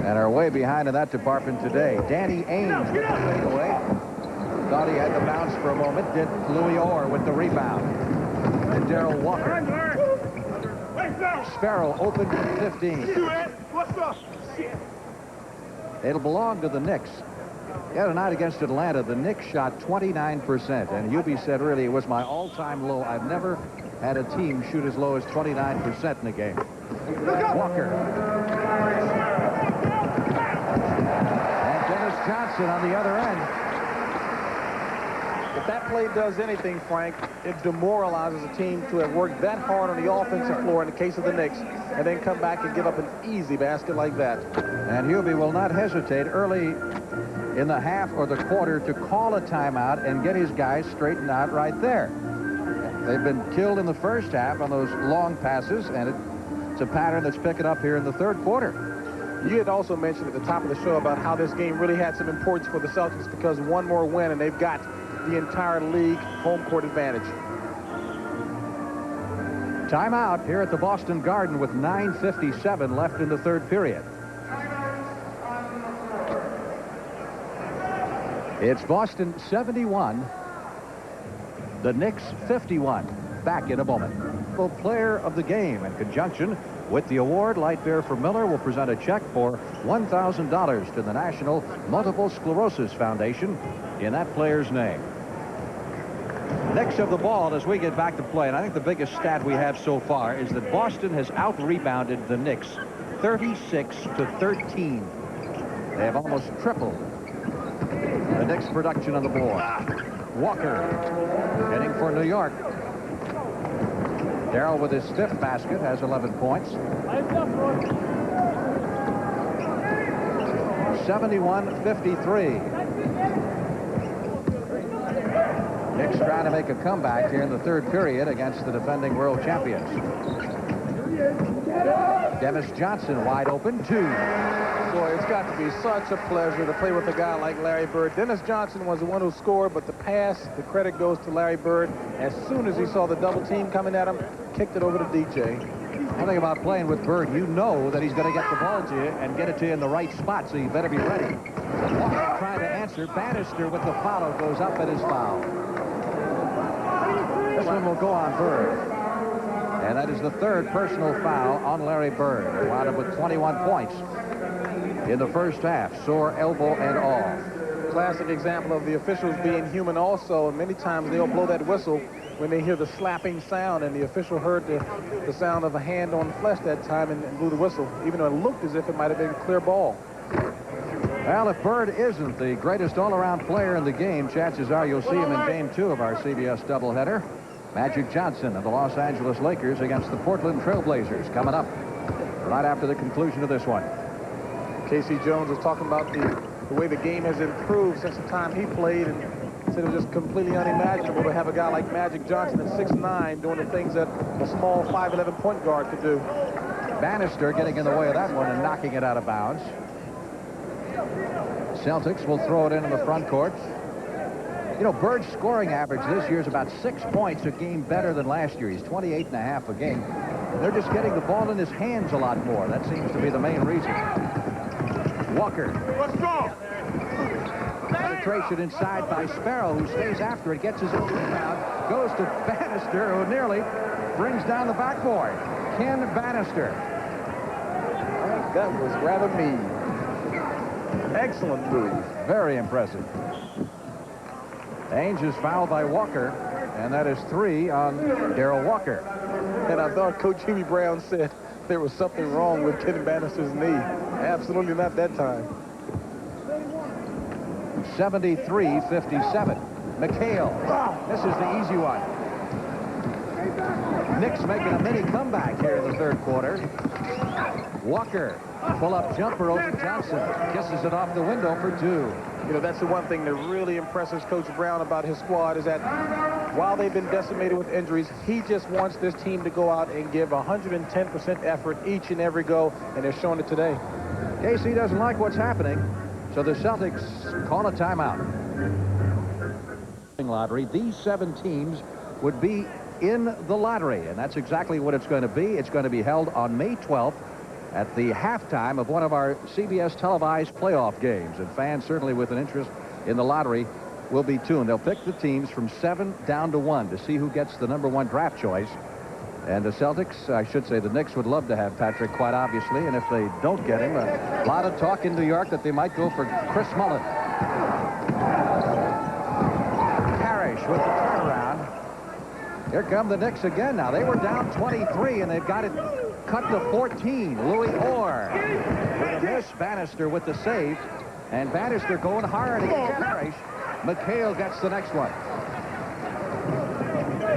And are way behind in that department today. Danny Ainge with the fadeaway. Thought he had the bounce for a moment. Did Louis Orr with the rebound. And Darrell Walker. Sparrow open from 15. It'll belong to the Knicks. The other night against Atlanta, the Knicks shot 29%. And Hubie said, really, it was my all-time low. I've never had a team shoot as low as 29% in a game. Walker. And Dennis Johnson on the other end. If that play does anything, Frank, it demoralizes a team to have worked that hard on the offensive floor in the case of the Knicks and then come back and give up an easy basket like that. And Hubie will not hesitate early in the half or the quarter to call a timeout and get his guys straightened out right there. They've been killed in the first half on those long passes, and it's a pattern that's picking up here in the third quarter. You had also mentioned at the top of the show about how this game really had some importance for the Celtics because one more win and they've got the entire league home court advantage. Timeout here at the Boston Garden with 9:57 left in the third period. It's Boston 71, the Knicks 51. Back in a moment. The player of the game in conjunction with the award, Light Beer for Miller will present a check for $1,000 to the National Multiple Sclerosis Foundation in that player's name. Knicks of the ball as we get back to play, and I think the biggest stat we have so far is that Boston has out-rebounded the Knicks 36-13. They have almost tripled the Knicks' production on the board. Walker heading for New York. Darrell with his 5th basket has 11 points. 71-53. Knicks trying to make a comeback here in the third period against the defending world champions. Dennis Johnson wide open, 2. Boy, it's got to be such a pleasure to play with a guy like Larry Bird. Dennis Johnson was the one who scored, but the pass, the credit goes to Larry Bird. As soon as he saw the double team coming at him, kicked it over to DJ. One thing about playing with Bird, you know that he's going to get the ball to you and get it to you in the right spot, so you better be ready. Walker trying to answer. Bannister with the foul goes up at his foul. This one will go on Bird. And that is the 3rd personal foul on Larry Bird. He wound up with 21 points in the first half, sore elbow and all. Classic example of the officials being human also, and many times they'll blow that whistle when they hear the slapping sound, and the official heard the sound of a hand on flesh that time and blew the whistle, even though it looked as if it might have been a clear ball. Well, if Bird isn't the greatest all-around player in the game, chances are you'll see him in Game 2 of our CBS doubleheader. Magic Johnson of the Los Angeles Lakers against the Portland Trailblazers coming up right after the conclusion of this one. Casey Jones was talking about the way the game has improved since the time he played, and said it was just completely unimaginable to have a guy like Magic Johnson at 6'9" doing the things that a small 5'11" point guard could do. Bannister getting in the way of that one and knocking it out of bounds. Celtics will throw it into the front court. You know, Bird's scoring average this year is about 6 points a game better than last year. He's 28.5 a game. They're just getting the ball in his hands a lot more. That seems to be the main reason. Walker. Penetration inside by Sparrow, who stays after it, gets his own rebound, goes to Bannister, who nearly brings down the backboard. Ken Bannister. I think that was rather mean. Excellent move. Very impressive. Ainge is fouled by Walker, and that is 3 on Darrell Walker. And I thought Coach Hubie Brown said there was something wrong with Ken Bannister's knee. Absolutely not that time. 73-57. McHale. This is the easy one. Knicks making a mini comeback here in the third quarter. Walker. Pull-up jumper over Johnson. Kisses it off the window for 2. You know, that's the one thing that really impresses Coach Brown about his squad is that while they've been decimated with injuries, he just wants this team to go out and give 110% effort each and every go, and they're showing it today. KC doesn't like what's happening, so the Celtics call a timeout. Lottery. These 7 teams would be in the lottery, and that's exactly what it's going to be. It's going to be held on May 12th. At the halftime of one of our CBS televised playoff games. And fans certainly with an interest in the lottery will be tuned. They'll pick the teams from 7 down to 1 to see who gets the #1 draft choice. And the Celtics, I should say the Knicks, would love to have Patrick, quite obviously. And if they don't get him, a lot of talk in New York that they might go for Chris Mullin. Parrish with the turnaround. Here come the Knicks again now. They were down 23, and they've got it cut to 14. Louis Orr with a miss. Bannister with the save. And Bannister going hard against Parrish. McHale gets the next one.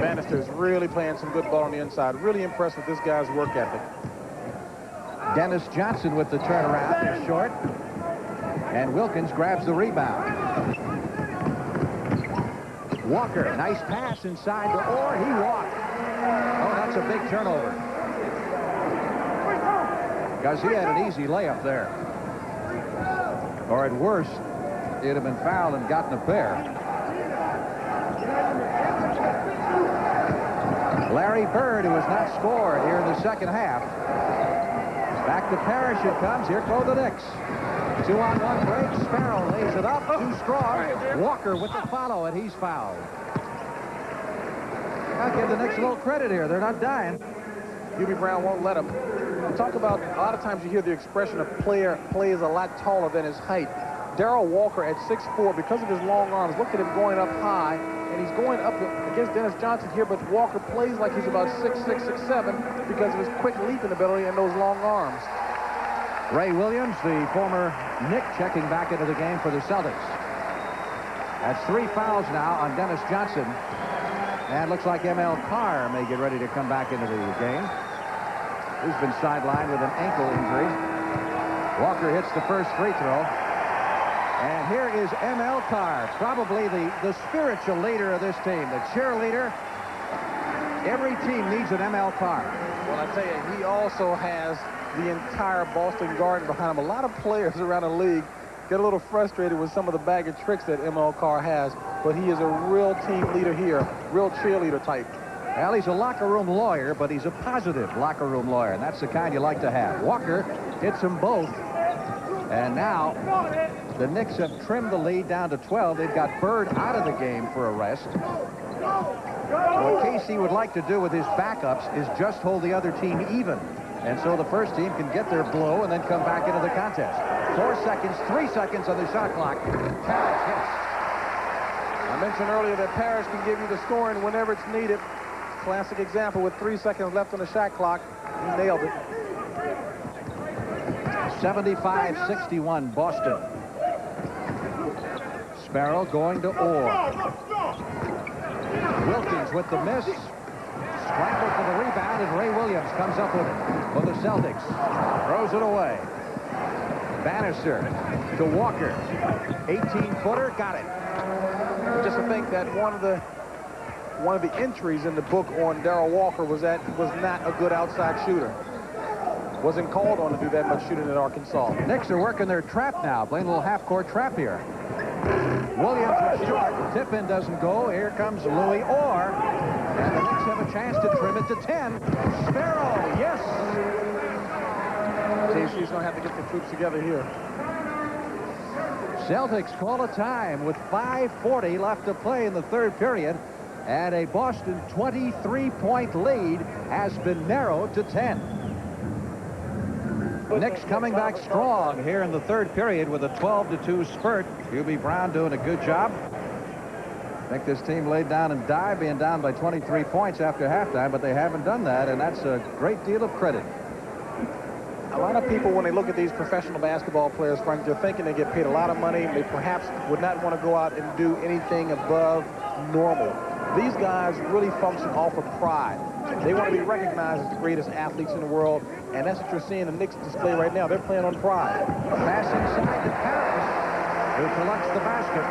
Bannister's really playing some good ball on the inside. Really impressed with this guy's work ethic. Dennis Johnson with the turnaround is short. And Wilkins grabs the rebound. Walker, nice pass inside to Orr. He walked. Oh, that's a big turnover. Because he had an easy layup there. Or at worst, he'd have been fouled and gotten a pair. Larry Bird, who has not scored here in the second half. Back to Parrish it comes. Here go the Knicks. 2-on-1 break. Sparrow lays it up. Too strong. Walker with the follow, and he's fouled. I'll give the Knicks a little credit here. They're not dying. Hubie Brown won't let him. We talk about, a lot of times you hear the expression of player plays a lot taller than his height. Darrell Walker at 6'4", because of his long arms, look at him going up high, and he's going up against Dennis Johnson here, but Walker plays like he's about 6'6", 6'7", because of his quick leaping ability and those long arms. Ray Williams, the former Knick, checking back into the game for the Celtics. That's 3 fouls now on Dennis Johnson. And looks like M.L. Carr may get ready to come back into the game. He's been sidelined with an ankle injury. Walker hits the first free throw. And here is M.L. Carr, probably the spiritual leader of this team, the cheerleader. Every team needs an M.L. Carr. Well, I tell you, he also has the entire Boston Garden behind him. A lot of players around the league get a little frustrated with some of the bag of tricks that M.L. Carr has, but he is a real team leader here, real cheerleader type. Well, he's a locker room lawyer, but he's a positive locker room lawyer, and that's the kind you like to have. Walker hits them both, and now the Knicks have trimmed the lead down to 12. They've got Bird out of the game for a rest. What Casey would like to do with his backups is just hold the other team even, and so the first team can get their blow and then come back into the contest. 4 seconds, 3 seconds on the shot clock. Parrish hits. I mentioned earlier that Parrish can give you the scoring whenever it's needed. Classic example with 3 seconds left on the shot clock. He nailed it. 75-61 Boston. Sparrow going to Orr. Wilkins with the miss. Scrambled for the rebound, and Ray Williams comes up with it for the Celtics. Throws it away. Bannister to Walker. 18-footer, got it. Just to think that one of the entries in the book on Darrell Walker was that he was not a good outside shooter. Wasn't called on to do that much shooting at Arkansas. Knicks are working their trap now, playing a little half-court trap here. Williams is short. Tip-in doesn't go. Here comes Louis Orr. And the Knicks have a chance to trim it to 10. Sparrow, yes. JC's going to have to get the troops together here. Celtics call a time with 5:40 left to play in the third period. And a Boston 23-point lead has been narrowed to 10. Knicks coming back strong here in the third period with a 12-2 spurt. Hubie Brown doing a good job. I think this team laid down and died, being down by 23 points after halftime, but they haven't done that, and that's a great deal of credit. A lot of people, when they look at these professional basketball players, Frank, they're thinking they get paid a lot of money. They perhaps would not want to go out and do anything above normal. These guys really function off of pride. They want to be recognized as the greatest athletes in the world, and that's what you're seeing the Knicks display right now. They're playing on pride. Pass inside to Paris, who collects the basket.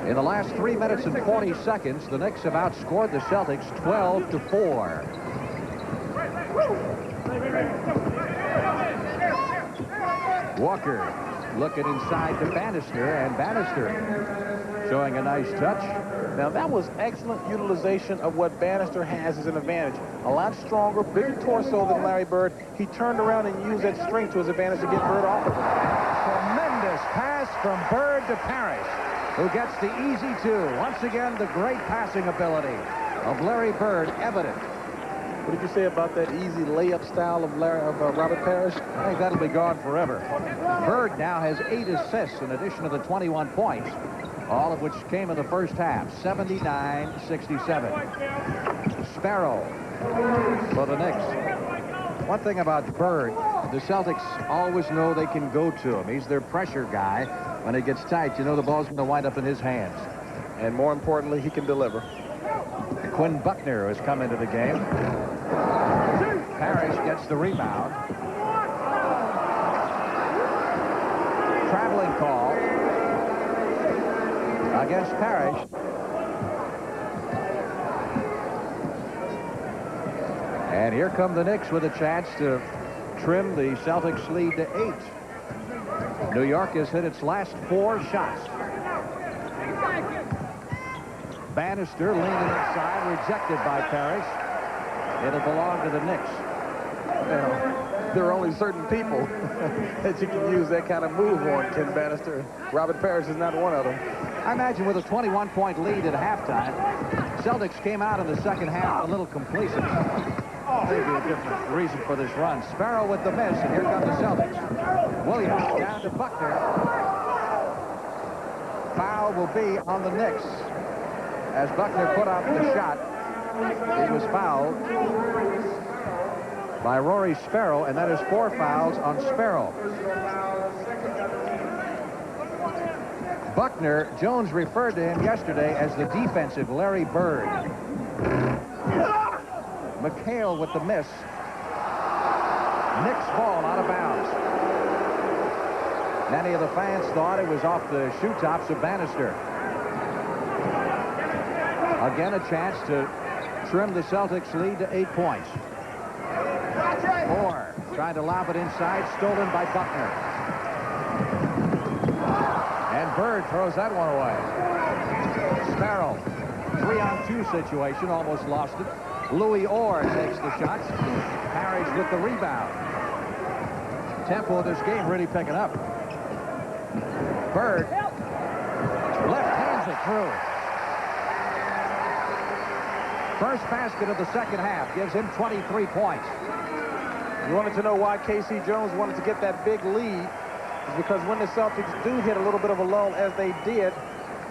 In the last 3 minutes and 40 seconds, the Knicks have outscored the Celtics 12-4. Walker looking inside to Bannister, and Bannister showing a nice touch. Now, that was excellent utilization of what Bannister has as an advantage. A lot stronger, bigger torso than Larry Bird. He turned around and used that strength to his advantage to get Bird off of him. Tremendous pass from Bird to Parrish, who gets the easy two. Once again, the great passing ability of Larry Bird evident. What did you say about that easy layup style of Robert Parrish? I think that'll be gone forever. Bird now has 8 assists in addition to the 21 points, all of which came in the first half. 79-67. Sparrow for the Knicks. One thing about Bird, the Celtics always know they can go to him. He's their pressure guy. When it gets tight, you know the ball's going to wind up in his hands. And more importantly, he can deliver. Quinn Buckner has come into the game. Parrish gets the rebound. Traveling call against Parrish. And here come the Knicks with a chance to trim the Celtics lead to 8. New York has hit its last 4 shots. Bannister leaning inside, rejected by Parrish. It'll belong to the Knicks. Now, there are only certain people that you can use that kind of move on, Ken Bannister. Robert Parrish is not one of them. I imagine with a 21-point lead at halftime, Celtics came out in the second half a little complacent. Maybe a different reason for this run. Sparrow with the miss, and here come the Celtics. Williams down to Buckner. Foul will be on the Knicks. As Buckner put out the shot, he was fouled by Rory Sparrow, and that is 4 fouls on Sparrow. Buckner, Jones referred to him yesterday as the defensive Larry Bird. McHale with the miss. Knicks ball out of bounds. Many of the fans thought it was off the shoe tops of Bannister. Again, a chance to trim the Celtics lead to 8 points. Moore trying to lob it inside, stolen by Buckner. And Bird throws that one away. Sparrow, 3-on-2 situation, almost lost it. Louis Orr takes the shots. Parrish with the rebound. Tempo of this game really picking up. Bird left hands it through. First basket of the second half gives him 23 points. You wanted to know why K.C. Jones wanted to get that big lead? It's because when the Celtics do hit a little bit of a lull, as they did,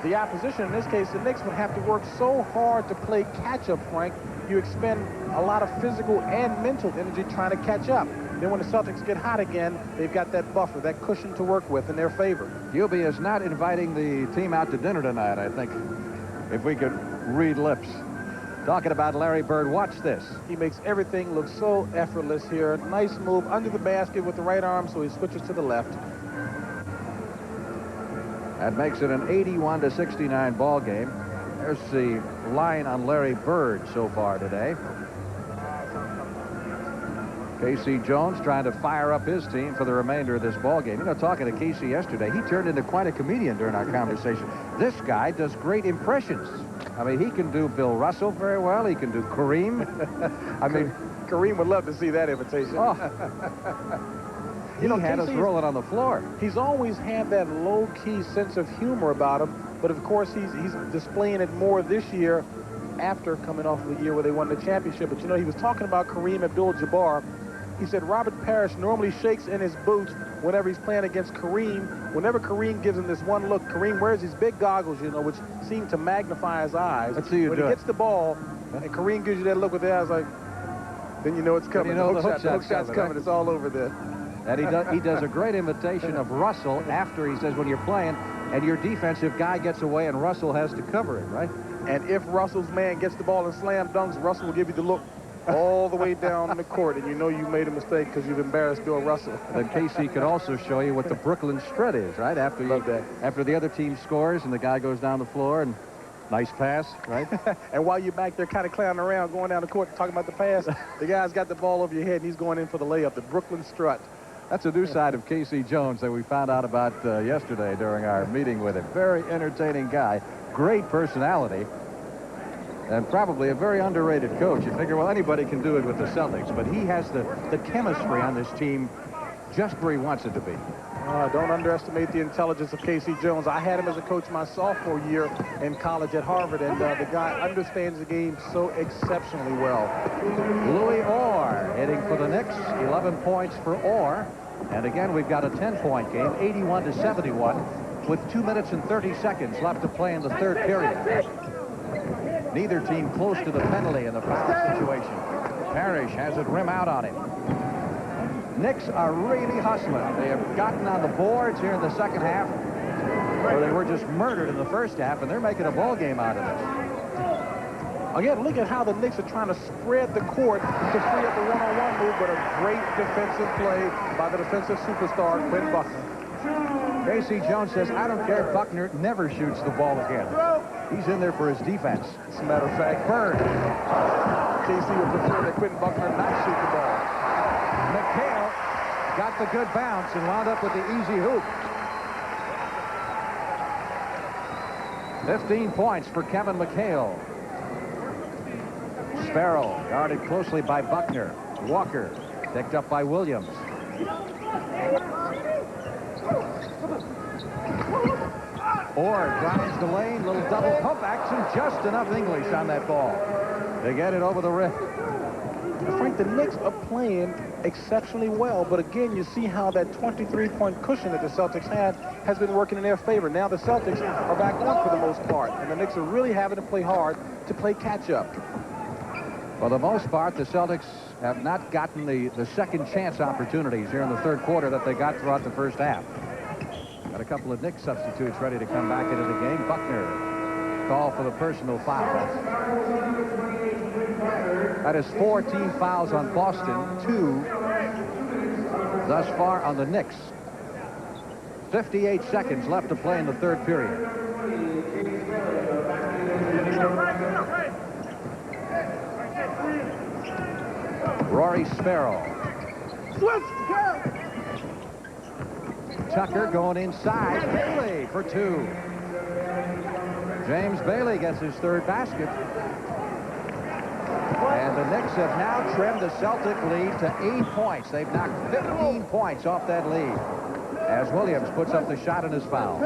the opposition, in this case the Knicks, would have to work so hard to play catch-up, Frank. You expend a lot of physical and mental energy trying to catch up. Then when the Celtics get hot again, they've got that buffer, that cushion to work with in their favor. Hubie is not inviting the team out to dinner tonight, I think, if we could read lips. Talking about Larry Bird, watch this. He makes everything look so effortless here. Nice move under the basket with the right arm, so he switches to the left. That makes it an 81-69 ball game. There's the line on Larry Bird so far today. K.C. Jones trying to fire up his team for the remainder of this ball game. You know, talking to K.C. yesterday, he turned into quite a comedian during our conversation. This guy does great impressions. I mean, he can do Bill Russell very well. He can do Kareem. I mean, Kareem would love to see that invitation. Oh. He had us rolling on the floor. He's always had that low-key sense of humor about him, but of course he's displaying it more this year after coming off of the year where they won the championship. But you know, he was talking about Kareem Abdul-Jabbar. He said Robert Parrish normally shakes in his boots whenever he's playing against Kareem. Whenever Kareem gives him this one look, Kareem wears these big goggles, you know, which seem to magnify his eyes. Let's see you when do he it. gets the ball, and Kareem gives you that look with the eyes like, then you know it's coming. You know the hook shot's coming. Right? It's all over there. And he does a great imitation of Russell after he says when you're playing and your defensive guy gets away and Russell has to cover it, right? And if Russell's man gets the ball and slam dunks, Russell will give you the look all the way down the court, and you know you made a mistake because you've embarrassed Bill Russell. Then Casey could also show you what the Brooklyn strut is, right? After the other team scores and the guy goes down the floor and nice pass, right? And while you're back there kind of clowning around, going down the court, talking about the pass, the guy's got the ball over your head, and he's going in for the layup, the Brooklyn strut. That's a new side of K.C. Jones that we found out about yesterday during our meeting with him. Very entertaining guy, great personality, and probably a very underrated coach. You figure, well, anybody can do it with the Celtics, but he has the chemistry on this team just where he wants it to be. Don't underestimate the intelligence of K.C. Jones. I had him as a coach my sophomore year in college at Harvard, and the guy understands the game so exceptionally well. Louis Orr hitting for the Knicks, 11 points for Orr. And again, we've got a 10-point game, 81-71, with 2 minutes and 30 seconds left to play in the third period. Neither team close to the penalty in the foul situation. Parrish has it rim out on him. Knicks are really hustling. They have gotten on the boards here in the second half, where they were just murdered in the first half, and they're making a ball game out of this. Again, look at how the Knicks are trying to spread the court to free up a one-on-one move, but a great defensive play by the defensive superstar, Quinn Buckner. K.C. Jones says, I don't care if Buckner never shoots the ball again. He's in there for his defense. As a matter of fact, Bird. K.C. would prefer that Quinn Buckner not shoot the ball. McHale got the good bounce and wound up with the easy hoop. 15 points for Kevin McHale. Sparrow guarded closely by Buckner. Walker picked up by Williams. Orr drives the lane, little double pump action, just enough English on that ball to get it over the rim. Frank, the Knicks are playing exceptionally well, but again, you see how that 23-point cushion that the Celtics had has been working in their favor. Now the Celtics are back on for the most part, and the Knicks are really having to play hard to play catch-up. For the most part, the Celtics have not gotten the second chance opportunities here in the third quarter that they got throughout the first half. Got a couple of Knicks substitutes ready to come back into the game. Buckner called for the personal foul. That is 4 team fouls on Boston, 2 thus far on the Knicks. 58 seconds left to play in the third period. Rory Sparrow. Tucker going inside. Bailey for 2. James Bailey gets his third basket. And the Knicks have now trimmed the Celtic lead to 8 points. They've knocked 15 points off that lead as Williams puts up the shot in his foul.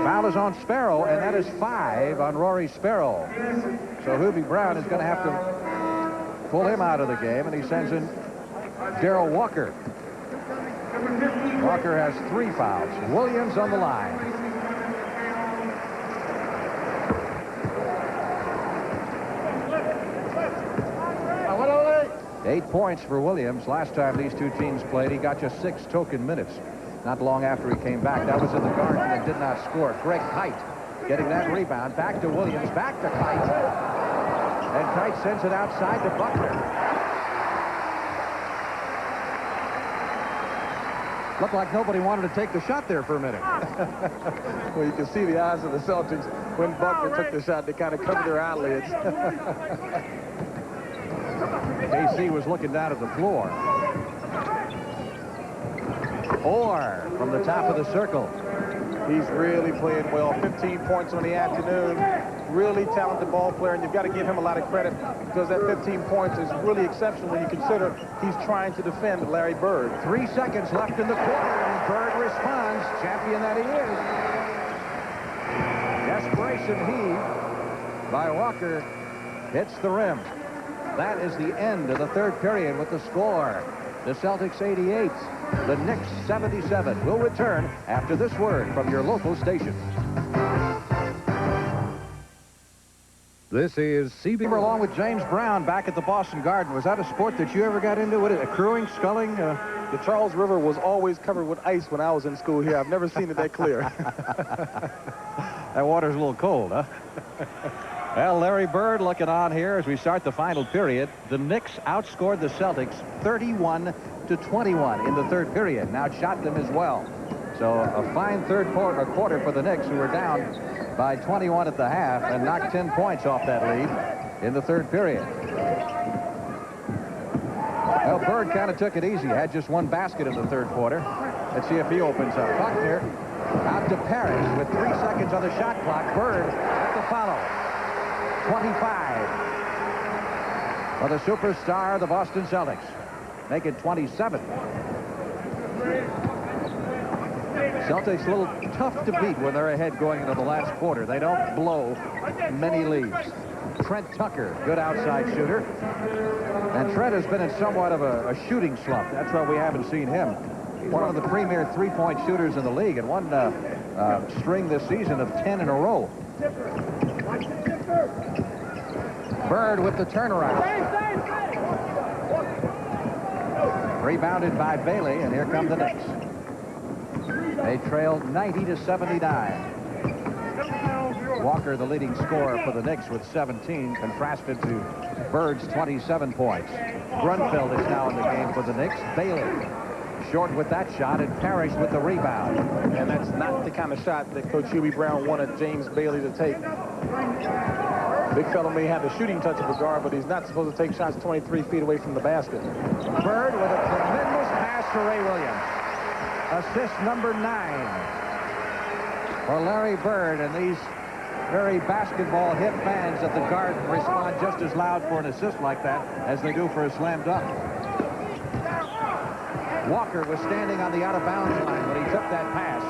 Foul is on Sparrow, and that is 5 on Rory Sparrow. So Hubie Brown is going to have to pull him out of the game, and he sends in Darrell Walker. Walker has 3 fouls. Williams on the line. Eight points for Williams. Last time these two teams played, he got just 6 token minutes. not long after he came back. That was in the Garden and did not score. Greg Kite getting that rebound. Back to Williams, back to Kite. And Kite sends it outside to Buckner. Looked like nobody wanted to take the shot there for a minute. Well, you can see the eyes of the Celtics when Buckner took the shot. They kind of covered their eyelids. KC was looking down at the floor. Orr from the top of the circle. He's really playing well. 15 points on the afternoon. Really talented ball player, and you've got to give him a lot of credit because that 15 points is really exceptional when you consider he's trying to defend Larry Bird. 3 seconds left in the quarter, and Bird responds. Champion that he is. Desperation heave by Walker hits the rim. That is the end of the third period with the score. The Celtics 88, the Knicks 77. We'll return after this word from your local station. This is CB. We're along with James Brown back at the Boston Garden. Was that a sport that you ever got into? What is it, crewing, sculling? The Charles River was always covered with ice when I was in school here. I've never seen it that clear. That water's a little cold, huh? Well, Larry Bird looking on here as we start the final period. The Knicks outscored the Celtics 31-21 in the third period. Now shot them as well. So a fine third quarter for the Knicks, who were down by 21 at the half and knocked 10 points off that lead in the third period. Well, Bird kind of took it easy. Had just one basket in the third quarter. Let's see if he opens up. Buckner out to Parrish with 3 seconds on the shot clock. Bird at the follow. 25 for the superstar of the Boston Celtics. Make it 27. Celtics a little tough to beat when they're ahead going into the last quarter. They don't blow many leads. Trent Tucker, good outside shooter. And Trent has been in somewhat of a shooting slump. That's why we haven't seen him. He's one of the premier three-point shooters in the league, and one string this season of 10 in a row. Bird with the turnaround. Rebounded by Bailey, and here come the Knicks. They trailed 90-79. Walker, the leading scorer for the Knicks, with 17, contrasted to Bird's 27 points. Grunfeld is now in the game for the Knicks. Bailey short with that shot, and Parrish with the rebound. And that's not the kind of shot that Coach Hubie Brown wanted James Bailey to take. Big fellow may have the shooting touch of a guard, but he's not supposed to take shots 23 feet away from the basket. Bird with a tremendous pass to Ray Williams. Assist number 9 for Larry Bird, and these very basketball hit fans at the Garden respond just as loud for an assist like that as they do for a slam dunk. Walker was standing on the out-of-bounds line when he took that pass.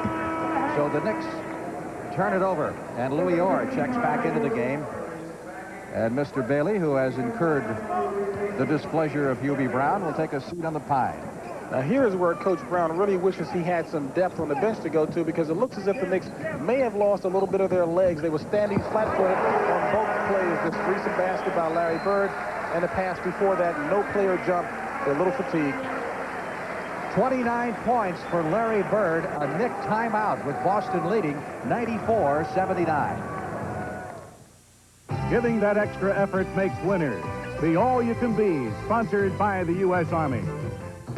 So the Knicks turn it over, and Louis Orr checks back into the game. And Mr. Bailey, who has incurred the displeasure of Hubie Brown, will take a seat on the pine. Now here's where Coach Brown really wishes he had some depth on the bench to go to, because it looks as if the Knicks may have lost a little bit of their legs. They were standing flat-footed on both plays. This recent basket by Larry Bird and the pass before that, no player jump. They're a little fatigued. 29 points for Larry Bird, a Knick timeout with Boston leading 94-79. Giving that extra effort makes winners. The All-You-Can-Be, sponsored by the U.S. Army.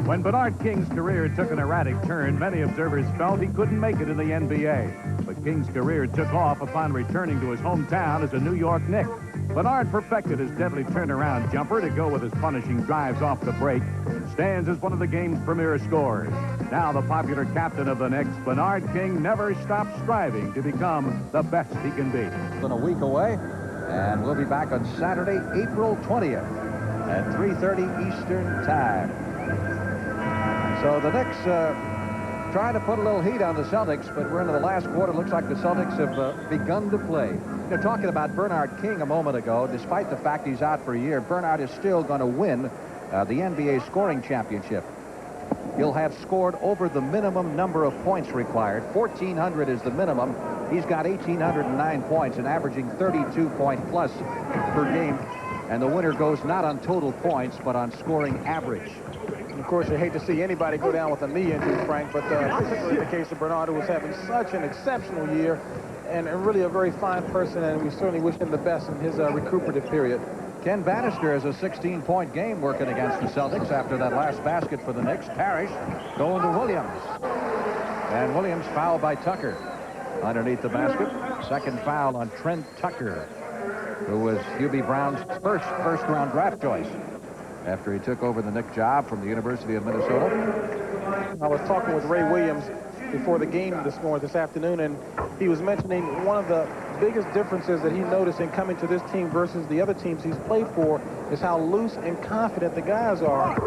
When Bernard King's career took an erratic turn, many observers felt he couldn't make it in the NBA. But King's career took off upon returning to his hometown as a New York Knick. Bernard perfected his deadly turnaround jumper to go with his punishing drives off the break, and stands as one of the game's premier scorers. Now the popular captain of the Knicks, Bernard King, never stops striving to become the best he can be. In a week away, and we'll be back on Saturday, April 20th at 3:30 Eastern Time. So the Knicks trying to put a little heat on the Celtics, but we're into the last quarter. Looks like the Celtics have begun to play. You know, talking about Bernard King a moment ago, despite the fact he's out for a year, Bernard is still going to win the NBA scoring championship. He'll have scored over the minimum number of points required. 1,400 is the minimum. He's got 1,809 points and averaging 32 point plus per game. And the winner goes not on total points, but on scoring average. Of course, you hate to see anybody go down with a knee injury, Frank, but particularly in the case of Bernard, who was having such an exceptional year and really a very fine person, and we certainly wish him the best in his recuperative period. Ken Bannister has a 16-point game working against the Celtics after that last basket for the Knicks. Parrish going to Williams. And Williams fouled by Tucker underneath the basket. Second foul on Trent Tucker, who was Hubie Brown's first-round draft choice after he took over the Knicks job from the University of Minnesota. I was talking with Ray Williams before the game this afternoon, and he was mentioning one of the biggest differences that he noticed in coming to this team versus the other teams he's played for is how loose and confident the guys are.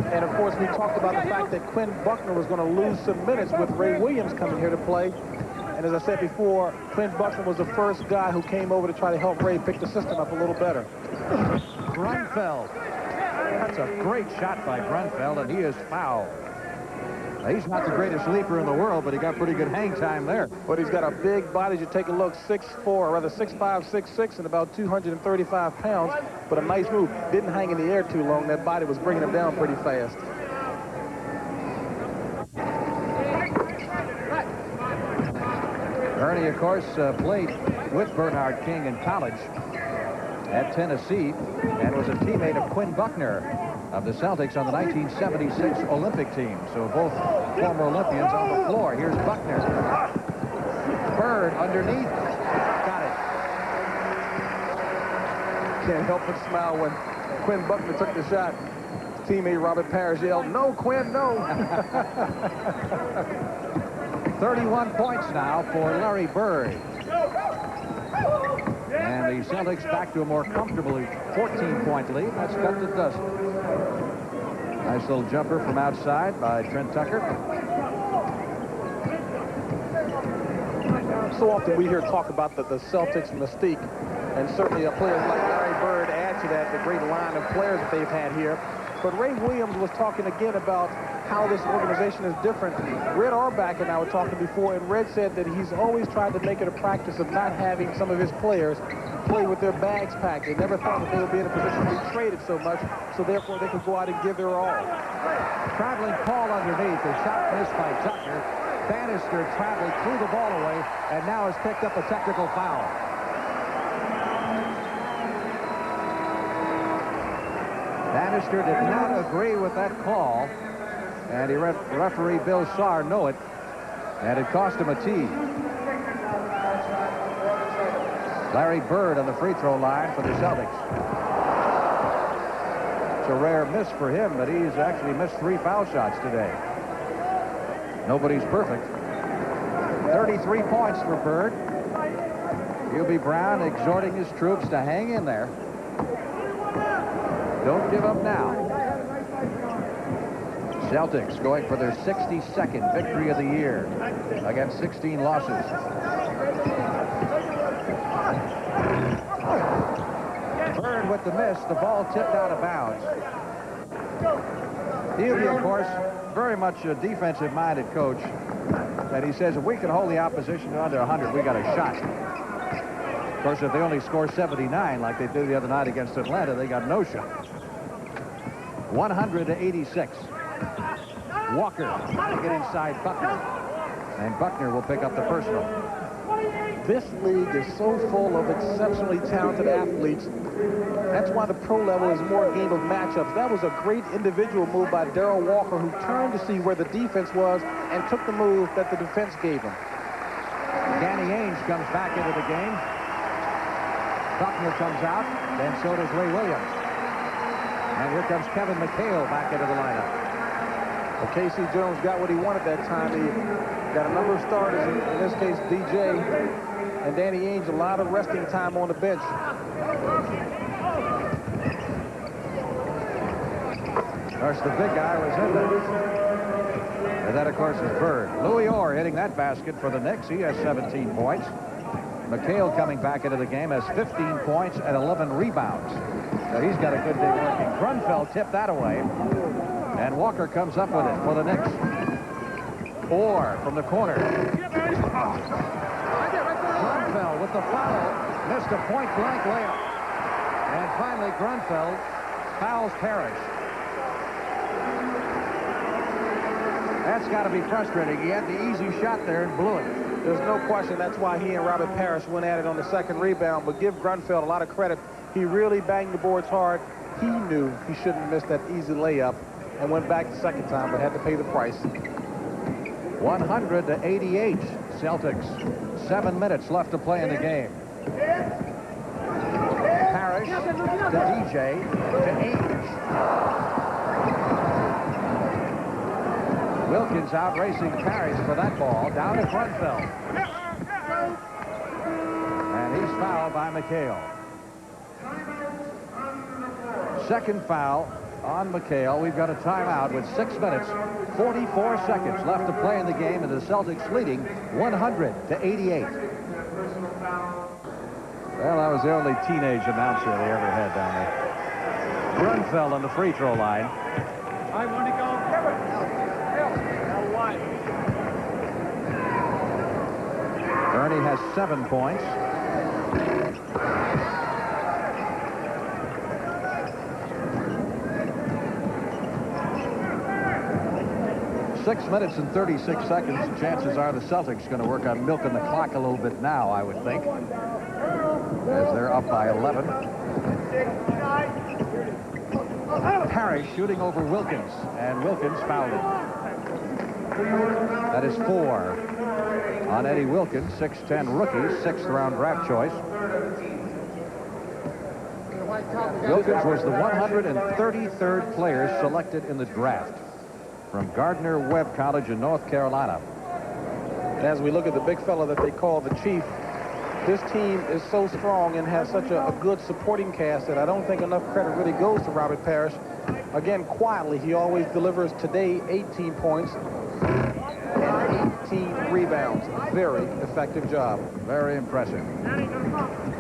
And of course, we talked about the fact that Quinn Buckner was going to lose some minutes with Ray Williams coming here to play. And as I said before, Quinn Buckner was the first guy who came over to try to help Ray pick the system up a little better. Grunfeld. That's a great shot by Grunfeld, and he is fouled. He's not the greatest leaper in the world, but he got pretty good hang time there. But he's got a big body. You take a look, 6'4", or rather 6'5", 6'6", and about 235 pounds. But a nice move. Didn't hang in the air too long. That body was bringing him down pretty fast. Ernie, of course, played with Bernard King in college at Tennessee and was a teammate of Quinn Buckner of the Celtics on the 1976 Olympic team. So both former Olympians on the floor. Here's Buckner. Bird underneath. Got it. Can't help but smile when Quinn Buckner took the shot. Teammate Robert Parrish yelled, "No, Quinn, no." 31 points now for Larry Bird. And the Celtics back to a more comfortable 14-point lead. That's cut to dust. Nice little jumper from outside by Trent Tucker. So often we hear talk about the Celtics mystique, and certainly players like Larry Bird add to that, the great line of players that they've had here. But Ray Williams was talking again about how this organization is different. Red Auerbach and I were talking before, and Red said that he's always tried to make it a practice of not having some of his players play with their bags packed. They never thought that they would be in a position to be traded so much, so therefore they could go out and give their all. Traveling call underneath. A shot missed by Tucker. Bannister traveled, threw the ball away, and now has picked up a technical foul. Bannister did not agree with that call, and he referee Bill Saar knew it, and it cost him a tee. Larry Bird on the free throw line for the Celtics. It's a rare miss for him, but he's actually missed 3 foul shots today. Nobody's perfect. 33 points for Bird. Hubie Brown exhorting his troops to hang in there. Don't give up now. Celtics going for their 62nd victory of the year against 16 losses. Bird with the miss. The ball tipped out of bounds. Hubie, of course, very much a defensive-minded coach. And he says if we can hold the opposition to under 100, we got a shot. Of course, if they only score 79 like they did the other night against Atlanta, they got no shot. 100-86. Walker to get inside Buckner. And Buckner will pick up the personal. This league is so full of exceptionally talented athletes. That's why the pro level is more a game of matchups. That was a great individual move by Darrell Walker, who turned to see where the defense was and took the move that the defense gave him. Danny Ainge comes back into the game. Buckner comes out, then so does Ray Williams. And here comes Kevin McHale back into the lineup. Well, K.C. Jones got what he wanted that time. He got a number of starters, in this case DJ, and Danny Ainge a lot of resting time on the bench. Of course, the big guy was in there. And that, of course, is Bird. Louis Orr hitting that basket for the Knicks. He has 17 points. McHale coming back into the game has 15 points and 11 rebounds. So he's got a good day working. Grunfeld tipped that away. And Walker comes up with it for the Knicks. Orr from the corner. Grunfeld with the foul. Missed a point-blank layup. And finally, Grunfeld fouls Parrish. That's got to be frustrating. He had the easy shot there and blew it. There's no question that's why he and Robert Parrish went at it on the second rebound. But give Grunfeld a lot of credit. He really banged the boards hard. He knew he shouldn't miss that easy layup and went back the second time, but had to pay the price. 100-88 Celtics. 7 minutes left to play in the game. Parrish to DJ to Ainge. Wilkins out racing Parrish for that ball down to Grunfeld. And he's fouled by McHale. Second foul on McHale. We've got a timeout with 6 minutes, 44 seconds left to play in the game, and the Celtics leading 100-88. Well, I was the only teenage announcer they ever had down there. Grunfeld on the free throw line. I want to go. Ernie has 7 points. Six minutes and 36 seconds. Chances are the Celtics going to work on milking the clock a little bit now, I would think, as they're up by 11. Parrish shooting over Wilkins, and Wilkins fouled him. That is 4 on Eddie Wilkins, 6'10 rookie, 6th round draft choice. Wilkins was the 133rd player selected in the draft from Gardner-Webb College in North Carolina. And as we look at the big fella that they call the Chief, this team is so strong and has such a good supporting cast that I don't think enough credit really goes to Robert Parrish. Again, quietly, he always delivers. Today, 18 points and 18 rebounds. Very effective job. Very impressive.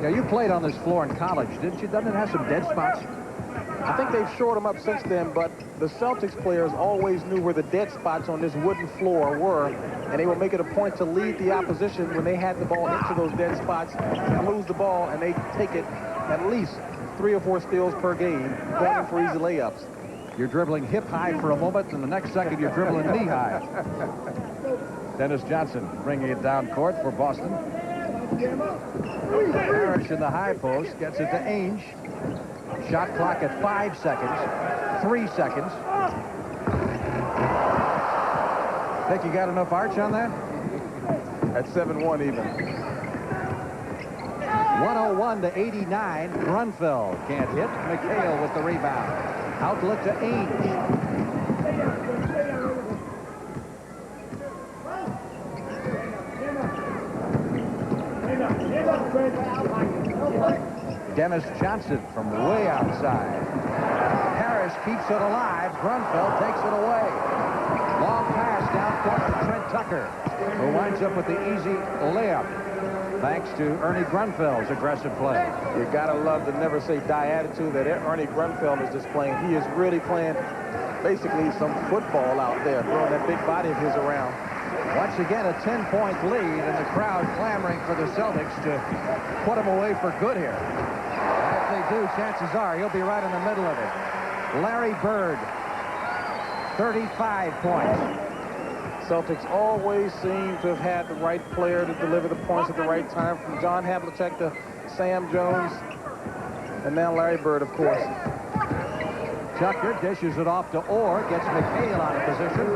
Yeah, you played on this floor in college, didn't you? Doesn't it have some dead spots? I think they've shored them up since then, but the Celtics players always knew where the dead spots on this wooden floor were, and they would make it a point to lead the opposition when they had the ball into those dead spots and lose the ball, and they take it at least 3 or 4 steals per game, going for easy layups. You're dribbling hip high for a moment, and the next second you're dribbling knee high. Dennis Johnson bringing it down court for Boston. Parrish in the high post gets it to Ainge. Shot clock at 5 seconds. 3 seconds. Think you got enough arch on that? At 7-1 even. 101-89. Grunfeld can't hit. McHale with the rebound. Outlet to Ainge. Dennis Johnson from way outside. Parrish keeps it alive. Grunfeld takes it away. Long pass down court to Trent Tucker, who winds up with the easy layup, thanks to Ernie Grunfeld's aggressive play. You gotta love the never say die attitude that Ernie Grunfeld is displaying. He is really playing basically some football out there, throwing that big body of his around. Once again, a 10-point lead, and the crowd clamoring for the Celtics to put him away for good here. And if they do, chances are he'll be right in the middle of it. Larry Bird, 35 points. Celtics always seem to have had the right player to deliver the points at the right time, from John Havlicek to Sam Jones, and now Larry Bird, of course. Tucker dishes it off to Orr, gets McHale out of position,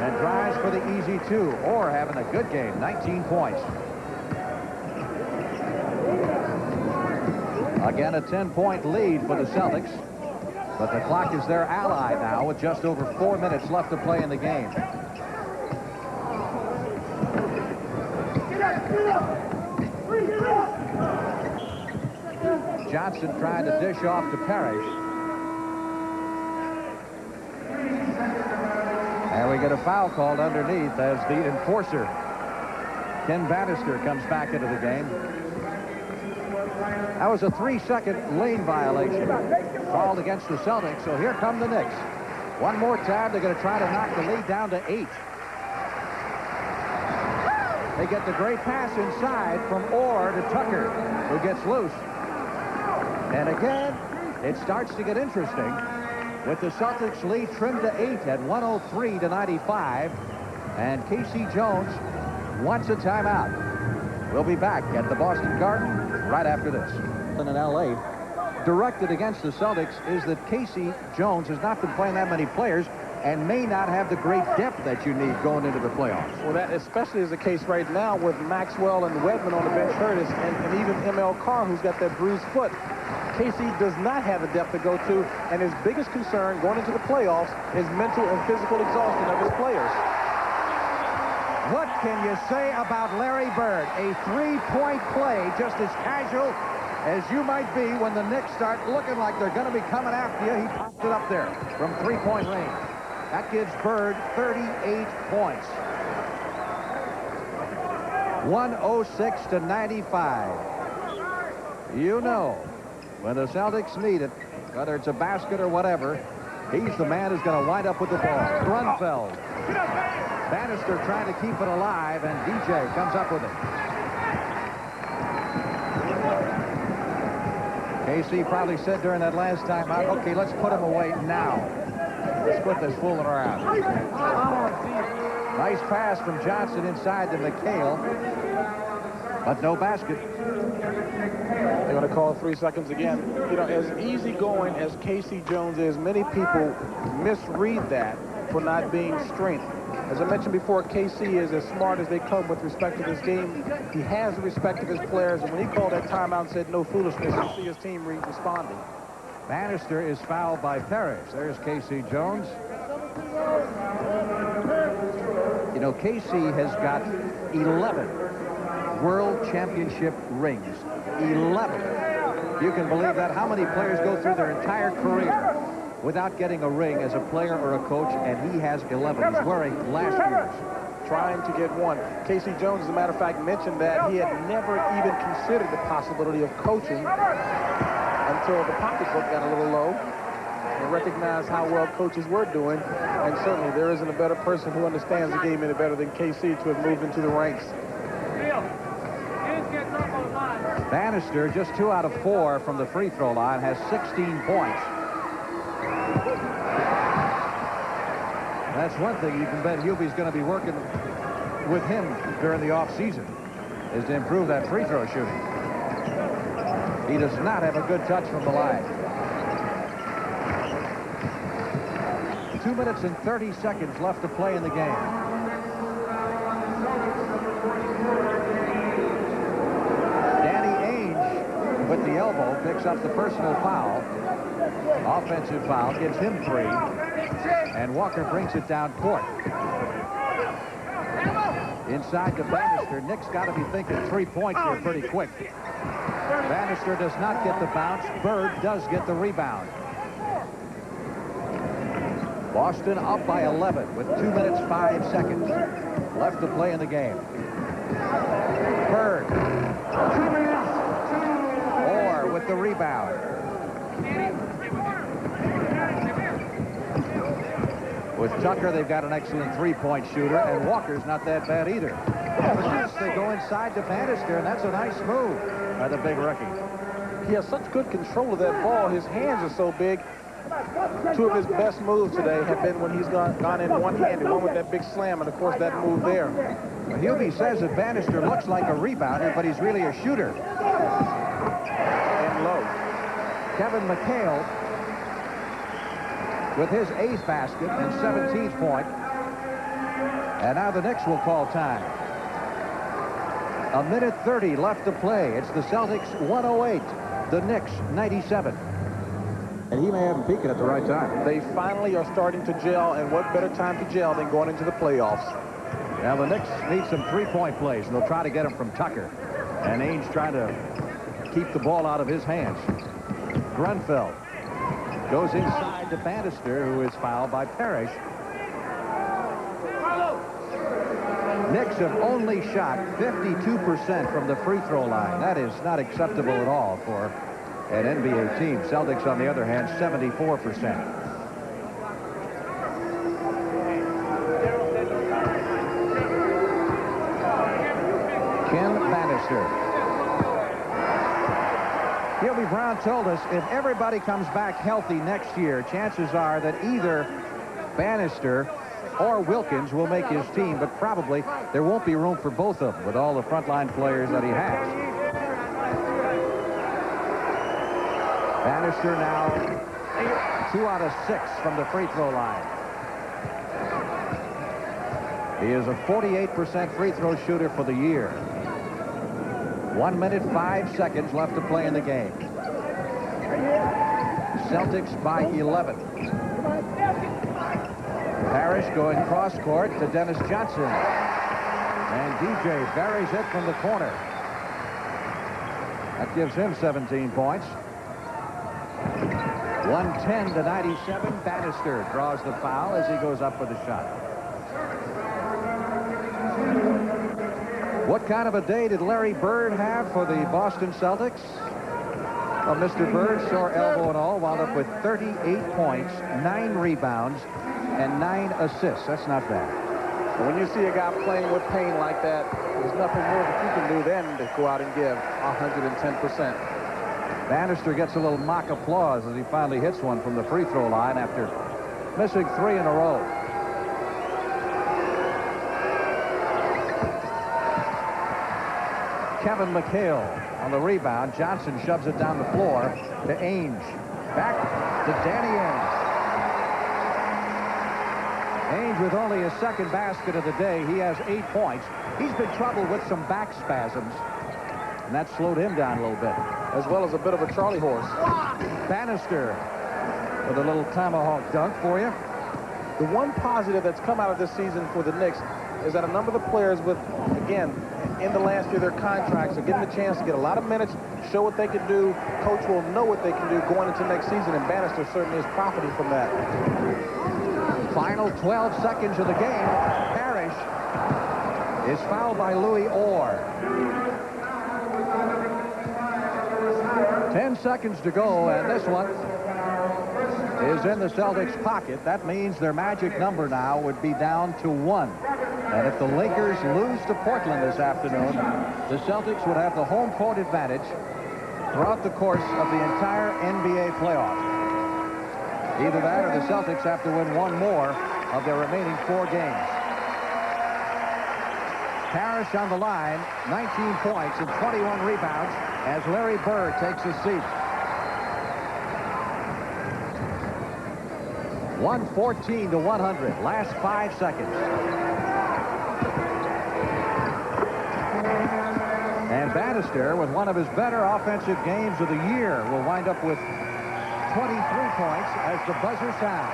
and drives for the easy 2. Orr having a good game, 19 points. Again, a 10-point lead for the Celtics, but the clock is their ally now with just over 4 minutes left to play in the game. Johnson trying to dish off to Parrish. And we get a foul called underneath as the enforcer, Ken Bannister, comes back into the game. That was a 3-second lane violation called against the Celtics, so here come the Knicks. One more time, they're going to try to knock the lead down to 8. They get the great pass inside from Orr to Tucker, who gets loose. And again, it starts to get interesting. with the Celtics lead trimmed to 8 at 103-95. And Casey Jones wants a timeout. We'll be back at the Boston Garden right after this. In L.A., directed against the Celtics is that Casey Jones has not been playing that many players and may not have the great depth that you need going into the playoffs. Well, that especially is the case right now with Maxwell and Wedman on the bench hurt, and even M.L. Carr, who's got that bruised foot. Casey does not have the depth to go to, and his biggest concern going into the playoffs is mental and physical exhaustion of his players. What can you say about Larry Bird? A three-point play, just as casual as you might be when the Knicks start looking like they're going to be coming after you. He popped it up there from three-point range. That gives Bird 38 points. 106-95. You know, when the Celtics need it, whether it's a basket or whatever, he's the man who's going to wind up with the ball. Grunfeld. Bannister trying to keep it alive, and DJ comes up with it. KC probably said during that last time out, okay, let's put him away now. Let's quit this fooling around. Nice pass from Johnson inside to McHale, but no basket. They're going to call 3 seconds again. You know, as easygoing as Casey Jones is, many people misread that for not being strength. As I mentioned before, KC is as smart as they come with respect to this game. He has the respect of his players, and when he called that timeout and said no foolishness, you see his team responding. Bannister is fouled by Parrish. There's Casey Jones. You know, Casey has got 11 World Championship rings. 11. You can believe that. How many players go through their entire career without getting a ring as a player or a coach, and he has 11. He's wearing last year's. Trying to get one. Casey Jones, as a matter of fact, mentioned that he had never even considered the possibility of coaching until the pocketbook got a little low and recognized how well coaches were doing. And certainly there isn't a better person who understands the game any better than KC to have moved into the ranks. Bannister, just 2 out of 4 from the free throw line, has 16 points. That's one thing you can bet Hubie's going to be working with him during the offseason, is to improve that free throw shooting. He does not have a good touch from the line. 2 minutes and 30 seconds left to play in the game. Danny Ainge, with the elbow, picks up the personal foul. Offensive foul, gives him 3. And Walker brings it down court. Inside to Bannister. Nick's got to be thinking 3 points here pretty quick. Bannister does not get the bounce. Bird does get the rebound. Boston up by 11 with 2 minutes 5 seconds left to play in the game. Bird. Orr with the rebound. With Tucker, they've got an excellent three-point shooter, and Walker's not that bad either. They go inside to Bannister, and that's a nice move by the big rookie. He has such good control of that ball. His hands are so big. 2 of his best moves today have been when he's gone in one-handed, one with that big slam, and of course that move there. Well, Hubie says that Bannister looks like a rebounder, but he's really a shooter. And low. Kevin McHale with his 8th basket and 17th point. And now the Knicks will call time. 1:30 left to play. It's the Celtics 108, the Knicks 97. And he may have him peaking at the right time. They finally are starting to gel, and what better time to gel than going into the playoffs? Now the Knicks need some three-point plays, and they'll try to get them from Tucker. And Ainge trying to keep the ball out of his hands. Grunfeld goes inside to Bannister, who is fouled by Parrish. Knicks have only shot 52% from the free throw line. That is not acceptable at all for an NBA team. Celtics, on the other hand, 74%. Ken Bannister. Gilby Brown told us if everybody comes back healthy next year, chances are that either Bannister or Wilkins will make his team, but probably there won't be room for both of them with all the frontline players that he has. Bannister now 2 out of 6 from the free throw line. He is a 48% free throw shooter for the year. 1 minute, 5 seconds left to play in the game. Celtics by 11. Parrish going cross court to Dennis Johnson. And DJ buries it from the corner. That gives him 17 points. 110 to 97. Bannister draws the foul as he goes up for the shot. What kind of a day did Larry Bird have for the Boston Celtics? Well, Mr. Bird, sore elbow and all, wound up with 38 points, 9 rebounds, and 9 assists. That's not bad. When you see a guy playing with pain like that, there's nothing more that you can do than to go out and give 110%. Bannister gets a little mock applause as he finally hits one from the free throw line after missing 3 in a row. Kevin McHale on the rebound. Johnson shoves it down the floor to Ainge. Back to Danny Ainge. Ainge with only his second basket of the day. He has 8 points. He's been troubled with some back spasms, and that slowed him down a little bit. As well as a bit of a Charlie horse. Bannister with a little tomahawk dunk for you. The one positive that's come out of this season for the Knicks is that a number of the players with, again, in the last year, their contracts are getting the chance to get a lot of minutes, show what they can do. Coach will know what they can do going into next season, and Bannister certainly is profiting from that. Final 12 seconds of the game. Parrish is fouled by Louis Orr. 10 seconds to go, and this one is in the Celtics' pocket. That means their magic number now would be down to 1. And if the Lakers lose to Portland this afternoon, the Celtics would have the home court advantage throughout the course of the entire NBA playoffs. Either that or the Celtics have to win 1 more of their remaining 4 games. Parrish on the line, 19 points and 21 rebounds as Larry Bird takes his seat. 114 to 100. Last 5 seconds. And Bannister, with one of his better offensive games of the year, will wind up with 23 points as the buzzer sounds.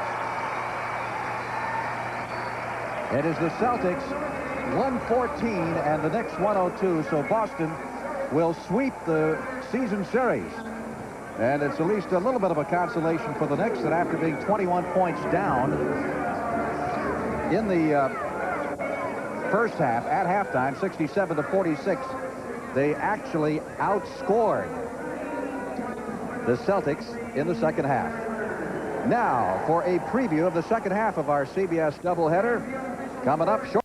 It is the Celtics 114 and the Knicks 102, so Boston will sweep the season series. And it's at least a little bit of a consolation for the Knicks that after being 21 points down in the first half, at halftime, 67 to 46, they actually outscored the Celtics in the second half. Now for a preview of the second half of our CBS doubleheader coming up short.